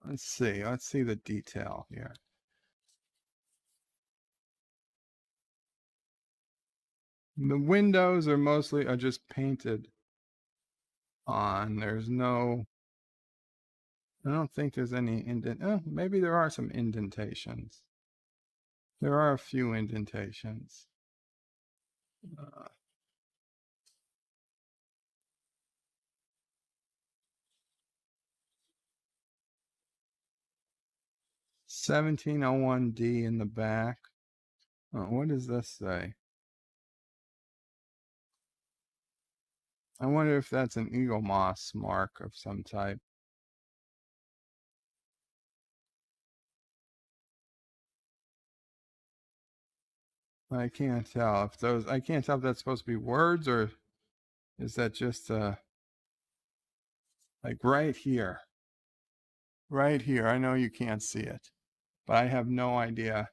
Let's see the detail here. The windows are just painted on. There's no, I don't think there's any maybe there are some indentations. There are a few indentations. 1701D in the back. What does this say? I wonder if that's an Eagle Moss mark of some type. I can't tell if that's supposed to be words or is that just like right here. Right here. I know you can't see it, but I have no idea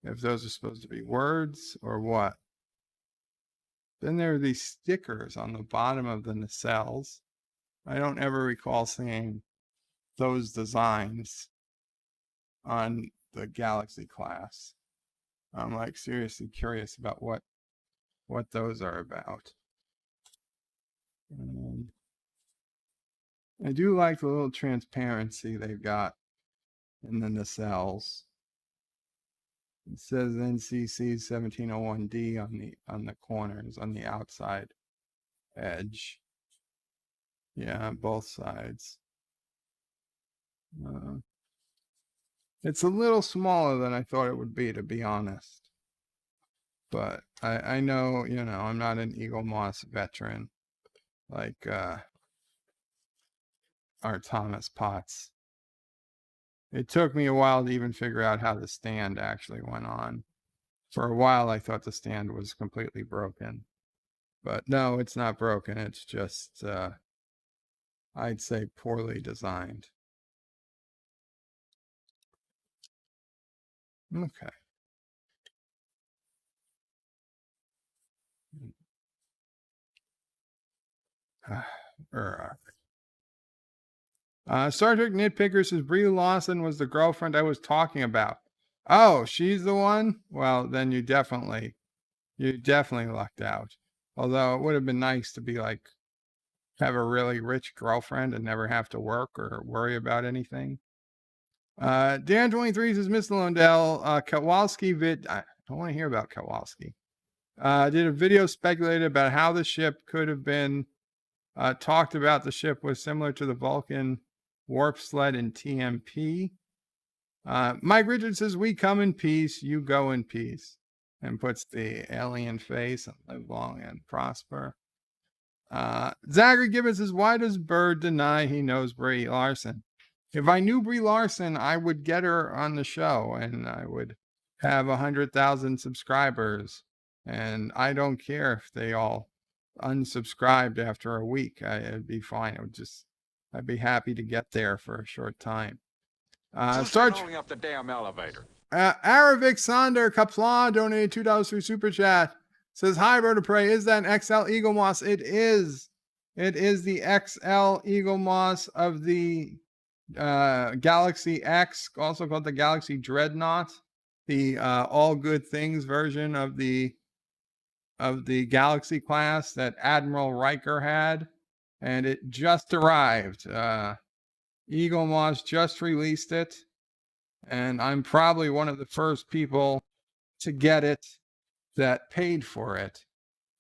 if those are supposed to be words or what. Then there are these stickers on the bottom of the nacelles. I don't ever recall seeing those designs on the Galaxy class. I'm like seriously curious about what those are about. I do like the little transparency they've got in the nacelles. It says NCC 1701D on the corners, on the outside edge. Yeah, both sides. It's a little smaller than I thought it would be, to be honest. But I know, I'm not an Eagle Moss veteran like our Thomas Potts. It took me a while to even figure out how the stand actually went on. For a while, I thought the stand was completely broken. But no, it's not broken. It's just, I'd say, poorly designed. Okay. Star Trek Nitpicker says Brie Larson was the girlfriend I was talking about. Oh, she's the one? Well, then you definitely lucked out. Although it would have been nice to be like, have a really rich girlfriend and never have to work or worry about anything. Dan23 says, Mr. Lundell, Kowalski I don't want to hear about Kowalski. Did a video speculated about how the ship could have been talked about. The ship was similar to the Vulcan warp sled in TMP. Mike Richards says, we come in peace, you go in peace, and puts the alien face and live long and prosper. Zachary Gibbons says, why does Bird deny he knows Brie Larson? If I knew Brie Larson, I would get her on the show and I would have 100,000 subscribers And I don't care if they all unsubscribed after a week. It'd be fine. I'd be happy to get there for a short time. Holding up the damn elevator. Aravic Sonder Qapla donated $2 through Super Chat. Says, hi, Bird of Prey. Is that an XL Eagle Moss? It is. It is the XL Eagle Moss of the Galaxy X, also called the Galaxy Dreadnought. The all good things version of the Galaxy class that Admiral Riker had. And it just arrived. Eagle Moss just released it. And I'm probably one of the first people to get it that paid for it,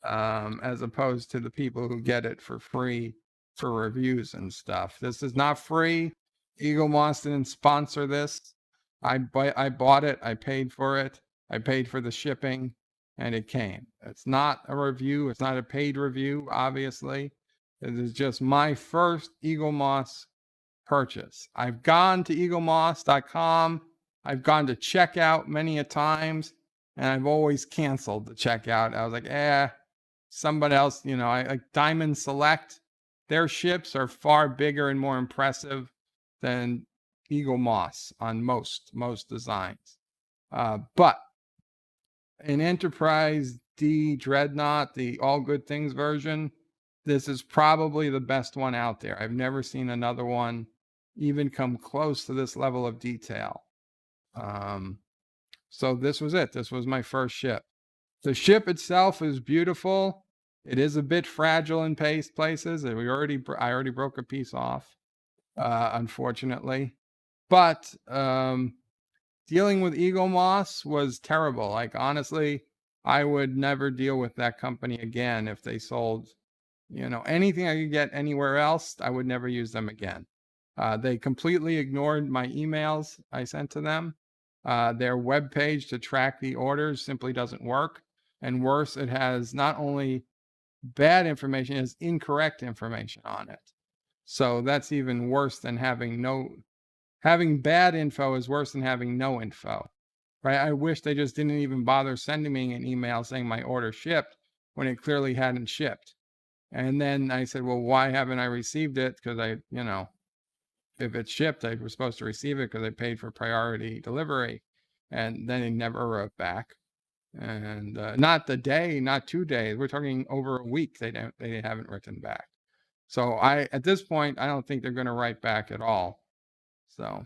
as opposed to the people who get it for free for reviews and stuff. This is not free. Eagle Moss didn't sponsor this. I bought it. I paid for it. I paid for the shipping, and it came. It's not a review. It's not a paid review, obviously. It is just my first Eagle Moss purchase. I've gone to eaglemoss.com. I've gone to checkout many a times, and I've always canceled the checkout. I was like, somebody else, I like Diamond Select. Their ships are far bigger and more impressive than Eagle Moss on most designs. But in Enterprise D Dreadnought, the All Good Things version, this is probably the best one out there. I've never seen another one even come close to this level of detail. So this was it. This was my first ship. The ship itself is beautiful. It is a bit fragile in places. I already broke a piece off, unfortunately. But dealing with Eagle Moss was terrible. Like, honestly, I would never deal with that company again if they sold, anything I could get anywhere else. I would never use them again. They completely ignored my emails I sent to them. Their webpage to track the orders simply doesn't work. And worse, it has not only bad information, it has incorrect information on it. So that's even worse than having bad info is worse than having no info, right? I wish they just didn't even bother sending me an email saying my order shipped when it clearly hadn't shipped. And then I said, well, why haven't I received it? Because if it's shipped, I was supposed to receive it because I paid for priority delivery. And then he never wrote back. And not the day, not 2 days. We're talking over a week. They haven't written back. So at this point, I don't think they're going to write back at all. So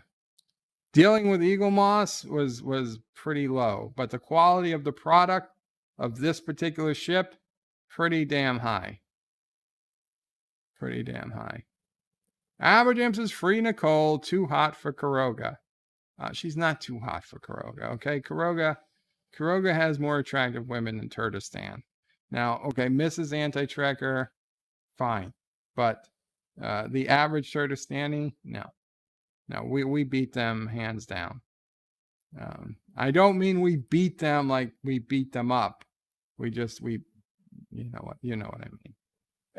dealing with Eagle Moss was pretty low, but the quality of the product of this particular ship, pretty damn high. Pretty damn high. Aberjam says, free Nicole, too hot for Kuroga. She's not too hot for Kuroga, okay? Kuroga has more attractive women than Turtistan. Now, okay, Mrs. Anti-Trekker, fine. But the average Turtistani, no. No, we beat them hands down. I don't mean we beat them like we beat them up. You know what I mean.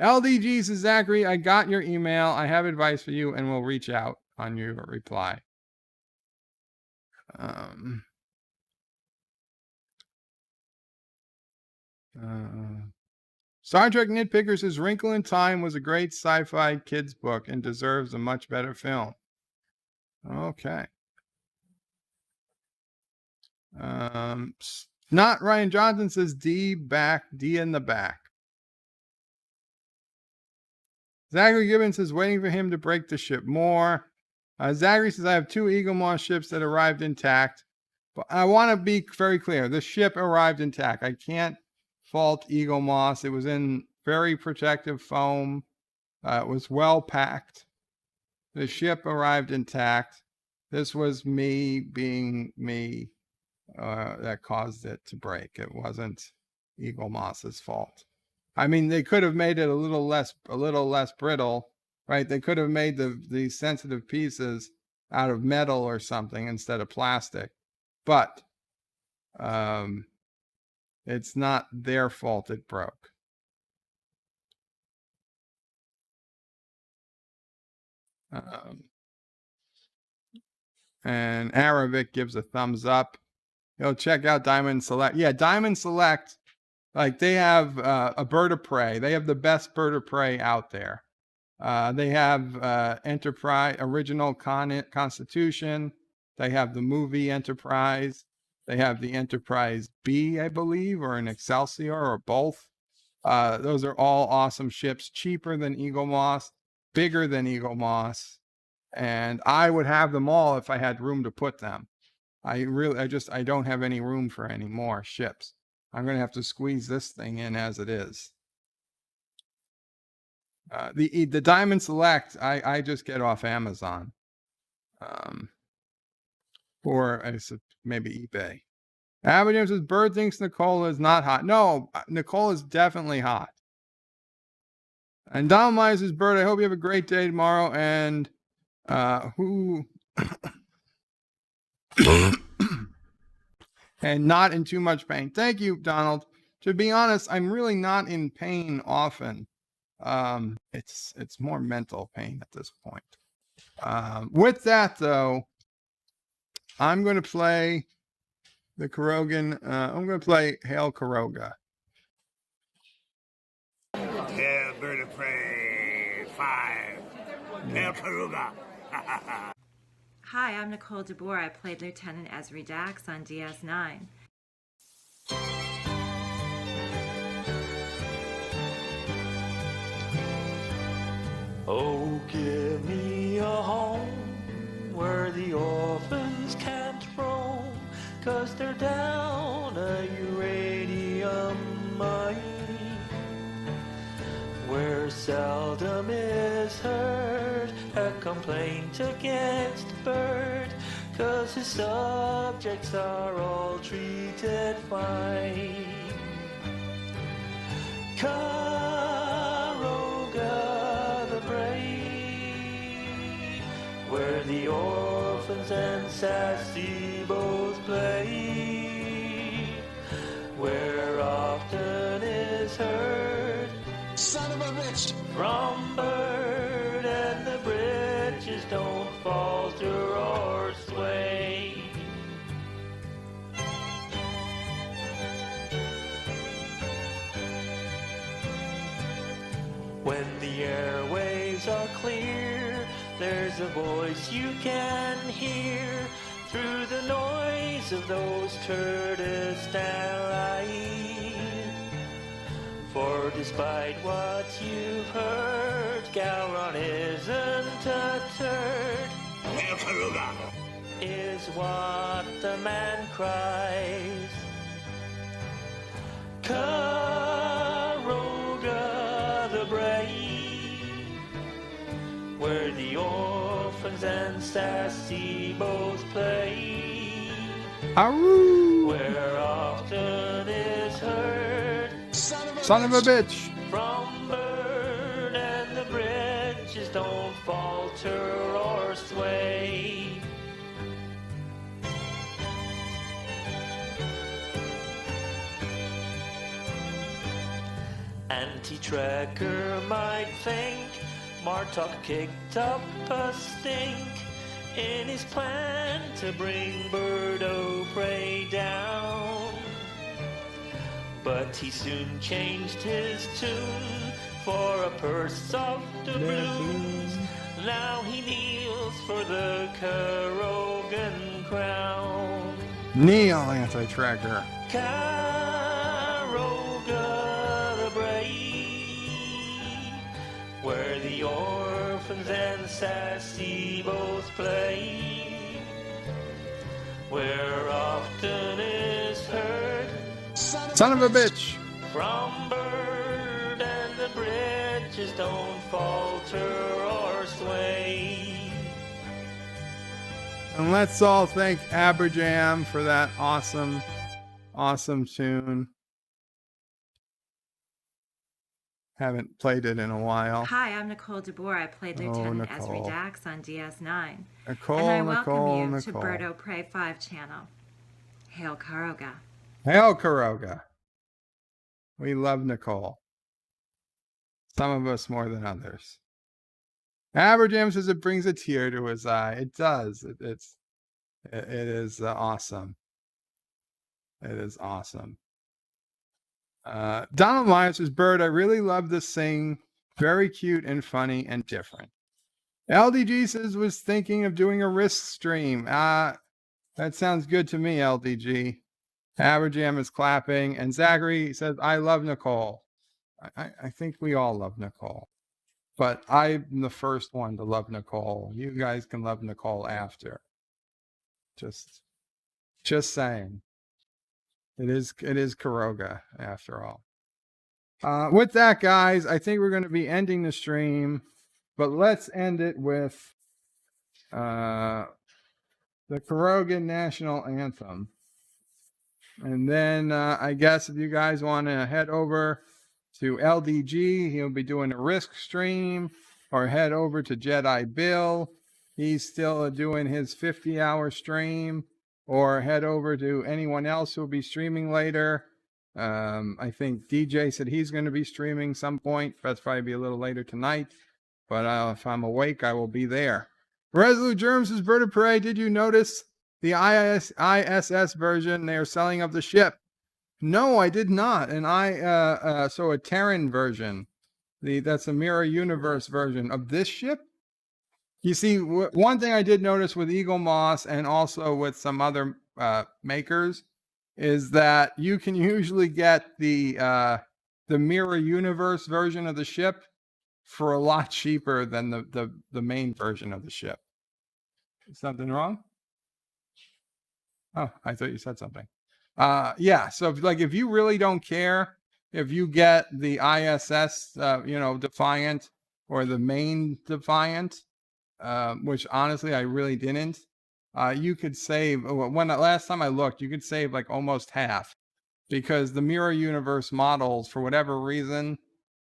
LDG says, Zachary, I got your email. I have advice for you and we'll reach out on your reply. Star Trek Nitpicker says, Wrinkle in Time was a great sci-fi kids book and deserves a much better film. Okay. Not Ryan Johnson says, D in the back. Zachary Gibbons says, waiting for him to break the ship more. Zachary says, I have 2 Eagle Moss ships that arrived intact. But I want to be very clear. The ship arrived intact. I can't fault Eagle Moss. It was in very protective foam. It was well packed. The ship arrived intact. This was me being me that caused it to break. It wasn't Eagle Moss's fault. I mean, they could have made it a little less brittle, right? They could have made the sensitive pieces out of metal or something instead of plastic. But it's not their fault it broke. And Arabic gives a thumbs up. He'll check out Diamond Select. Yeah, Diamond Select Like they have a bird of prey. They have the best bird of prey out there. They have Enterprise original Constitution. They have the movie Enterprise. They have the Enterprise B, I believe, or an Excelsior, or both. Those are all awesome ships, cheaper than Eagle Moss, bigger than Eagle Moss, and I would have them all if I had room to put them. I don't have any room for any more ships. I'm going to have to squeeze this thing in as it is. The Diamond Select, I just get off Amazon, or maybe eBay. Abigail says Bird thinks Nicole is not hot. No, Nicole is definitely hot. And Donald Myers says, Bird, I hope you have a great day tomorrow. And and not in too much pain. Thank you, Donald. To be honest, I'm really not in pain often. It's more mental pain at this point. With that though, I'm going to play the Karogan. I'm going to play Hail Karoga. Hail Bird of Prey 5. Hail Karuga. Hi, I'm Nicole DeBoer. I played Lieutenant Ezri Dax on DS9. Oh, give me a home where the orphans can't roam, 'cause they're down a uranium mine, where seldom is heard a complaint against Bird, 'cause his subjects are all treated fine. Karoga the brave, where the orphans and sassy both play, where often is heard, son of a bitch, from Bird, and the bridges don't falter or sway. When the airwaves are clear, there's a voice you can hear through the noise of those turtist allies. For despite what you've heard, Gowron isn't a turd. Hail Karuga. Is what the man cries. Karoga the brave, where the orphans and sassy both play, where often is heard, Son of a bitch. from Bird, and the bridges don't falter or sway. Anti-tracker might think Martok kicked up a stink in his plan to bring Bird o' Prey down. But he soon changed his tune for a purse of doubloons. Now he kneels for the Karogan crown. Kneel, Anti-Tracker. Karoga the brave, where the orphans and sassy both play, where often is heard, Son of a bitch. from Bird, and the bridges don't falter or sway. And let's all thank Aberjam for that awesome, awesome tune. Haven't played it in a while. Hi, I'm Nicole DeBoer. I played Lieutenant Ezri Nicole. Dax on DS9. Nicole, and I welcome Nicole, you to Nicole. Bird o' Prey 5 channel. Hail Karoga. Hail Karoga. We love Nicole. Some of us more than others. Aberjam says it brings a tear to his eye. It does. It is awesome. It is awesome. Donald Myers says, Bird, I really love this thing. Very cute and funny and different. LDG says, was thinking of doing a risk stream. That sounds good to me, LDG. Aberjam is clapping. And Zachary says, I love Nicole. I think we all love Nicole. But I'm the first one to love Nicole. You guys can love Nicole after. Just saying. It is Kuroga after all. With that, guys, I think we're going to be ending the stream, but let's end it with the Kuroga National Anthem. And then I guess if you guys want to head over to LDG, he'll be doing a risk stream, or head over to Jedi Bill. He's still doing his 50-hour stream, or head over to anyone else who'll be streaming later. I think DJ said he's going to be streaming some point. That's probably be a little later tonight, but if I'm awake, I will be there. Resolute Germs says, Bird of Prey, did you notice the ISS version they are selling of the ship? No, I did not. And so a Terran version, that's a Mirror Universe version of this ship. You see, one thing I did notice with Eagle Moss and also with some other makers is that you can usually get the Mirror Universe version of the ship for a lot cheaper than the main version of the ship. Is something wrong? Oh, I thought you said something. Yeah, so if you really don't care if you get the ISS, Defiant or the main Defiant, which honestly I really didn't, you could save, last time I looked, you could save like almost half, because the Mirror Universe models, for whatever reason,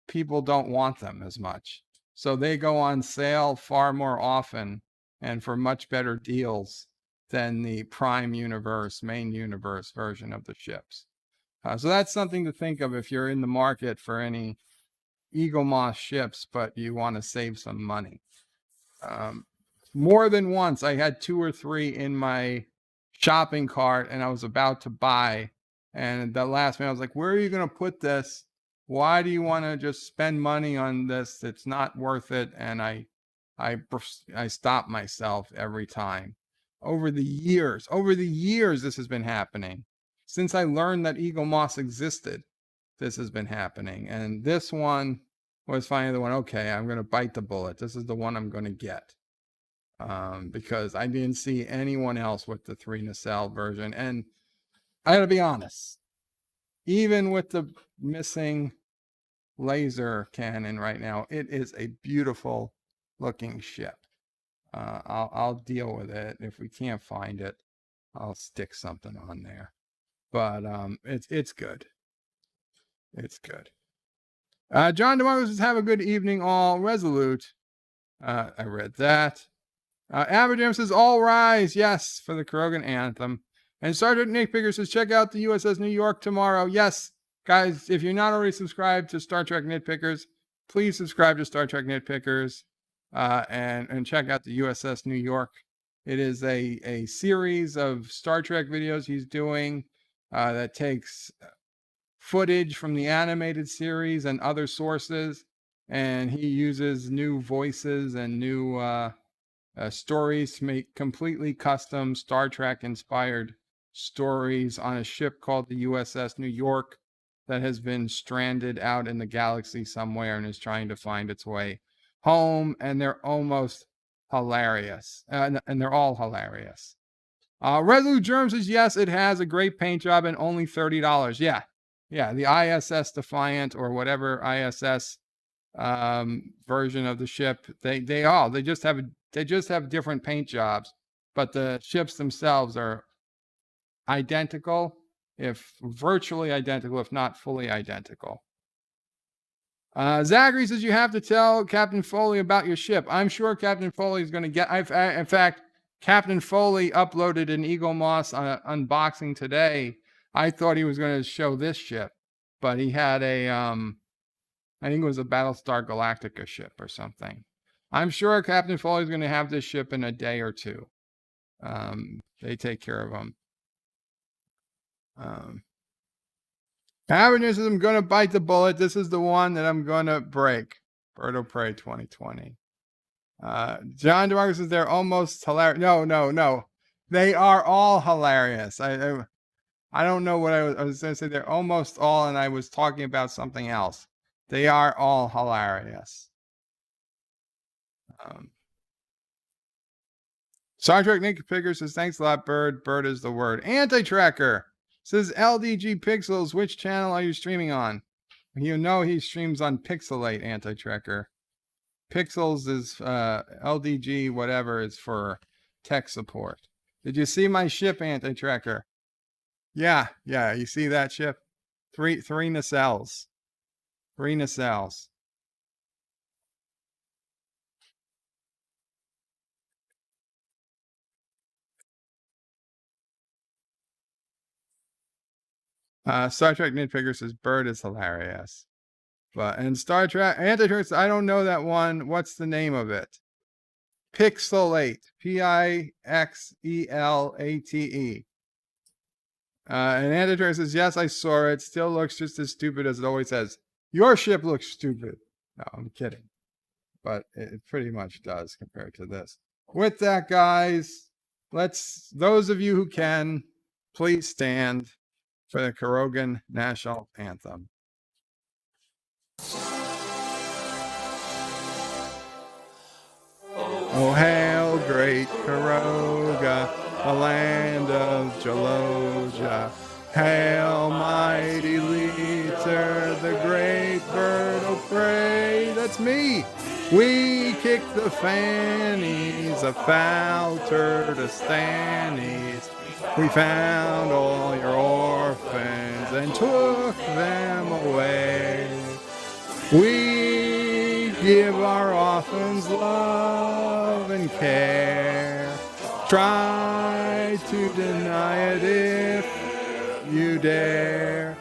people don't want them as much. So they go on sale far more often and for much better deals than the Prime Universe, main universe version of the ships. So that's something to think of if you're in the market for any Eagle Moss ships, but you want to save some money. More than once, I had 2 or 3 in my shopping cart and I was about to buy. And the last minute, I was like, where are you going to put this? Why do you want to just spend money on this? It's not worth it. And I stop myself every time. Over the years, this has been happening. Since I learned that Eagle Moss existed, this has been happening. And this one was finally the one, okay, I'm going to bite the bullet. This is the one I'm going to get. Because I didn't see anyone else with the 3 nacelle version. And I gotta be honest, even with the missing laser cannon right now, it is a beautiful looking ship. I'll deal with it. If we can't find it, I'll stick something on there. But it's good. It's good. John DeMarco says, have a good evening, all. Resolute. I read that. Aberjam says, all rise, yes, for the Kurogan Anthem. And Sergeant Nick Picker says, check out the USS New York tomorrow. Yes, guys, if you're not already subscribed to Star Trek Nitpickers, please subscribe to Star Trek Nitpickers and check out the USS New York. It is a series of Star Trek videos he's doing that takes footage from the animated series and other sources, and he uses new voices and new stories to make completely custom Star Trek inspired stories on a ship called the USS New York that has been stranded out in the galaxy somewhere and is trying to find its way home. And they're almost hilarious. And they're all hilarious. Resolute Germ says, yes, it has a great paint job and only $30. Yeah. Yeah. The ISS Defiant or whatever ISS version of the ship, they just have different paint jobs, but the ships themselves are identical, if virtually identical, if not fully identical. Zachary says, you have to tell Captain Foley about your ship. I'm sure Captain Foley is going to get, in fact, Captain Foley uploaded an Eagle Moss unboxing today. I thought he was going to show this ship, but he had I think it was a Battlestar Galactica ship or something. I'm sure Captain Foley is going to have this ship in a day or two. They take care of them. Avenger says, I'm going to bite the bullet. This is the one that I'm going to break. Bird of Prey 2020. John DeMarco says, they're almost hilarious. No. They are all hilarious. I don't know what I was going to say. They're almost all, and I was talking about something else. They are all hilarious. Star Trek Nick Picker says, thanks a lot, Bird. Bird is the word. Anti-Tracker says, LDG Pixels, which channel are you streaming on? You know he streams on Pixelate, Anti-Tracker. Pixels is LDG, whatever, is for tech support. Did you see my ship, Anti-Tracker? Yeah, you see that ship? Three nacelles. 3 nacelles. Star Trek Nitpicker says Bird is hilarious. And Star Trek Antitrust, I don't know that one. What's the name of it? Pixelate. Pixelate. And Antitrust says, yes, I saw it. Still looks just as stupid as it always says. Your ship looks stupid. No, I'm kidding. But it pretty much does compared to this. With that, guys, those of you who can, please stand for the Karogan National Anthem. Oh, hail, great Karoga, the land of Jaloja. Hail, mighty leader, the great bird of prey. That's me. We kick the fannies of foul Turdistanes. We found all your orphans and took them away. We give our orphans love and care. Try to deny it if you dare.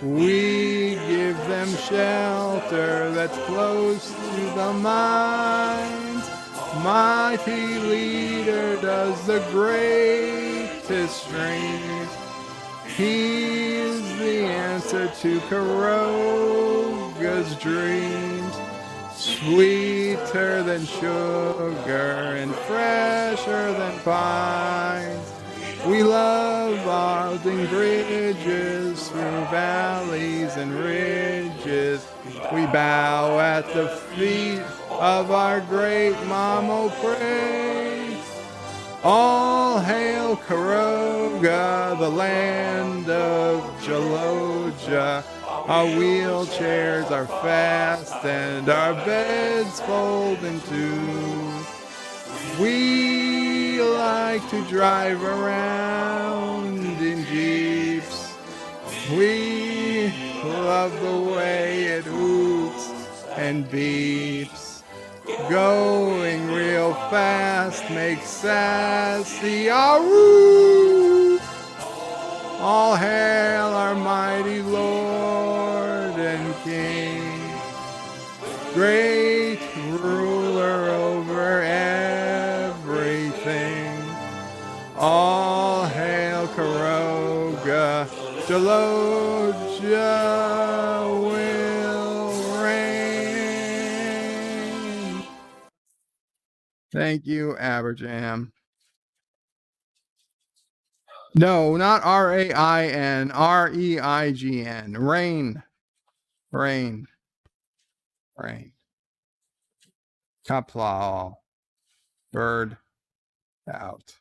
We give them shelter that's close to the mines. Mighty leader does the greatest dreams. He's the answer to Karoga's dreams. Sweeter than sugar and fresher than pines. We love building bridges through valleys and ridges. We bow at the feet of our great Mamo praise. All hail Karoga, the land of Jaloja. Our wheelchairs are fast and our beds fold in two. We like to drive around in Jeeps. We love the way it hoots and beeps. Going real fast makes sassy ahoo. All hail our mighty Lord and King, great ruler over everything. All hail Karoga, Jaloja will reign. Thank you, Aberjam. No, not R-A-I-N, R-E-I-G-N. Rain. Qapla All. Bird out.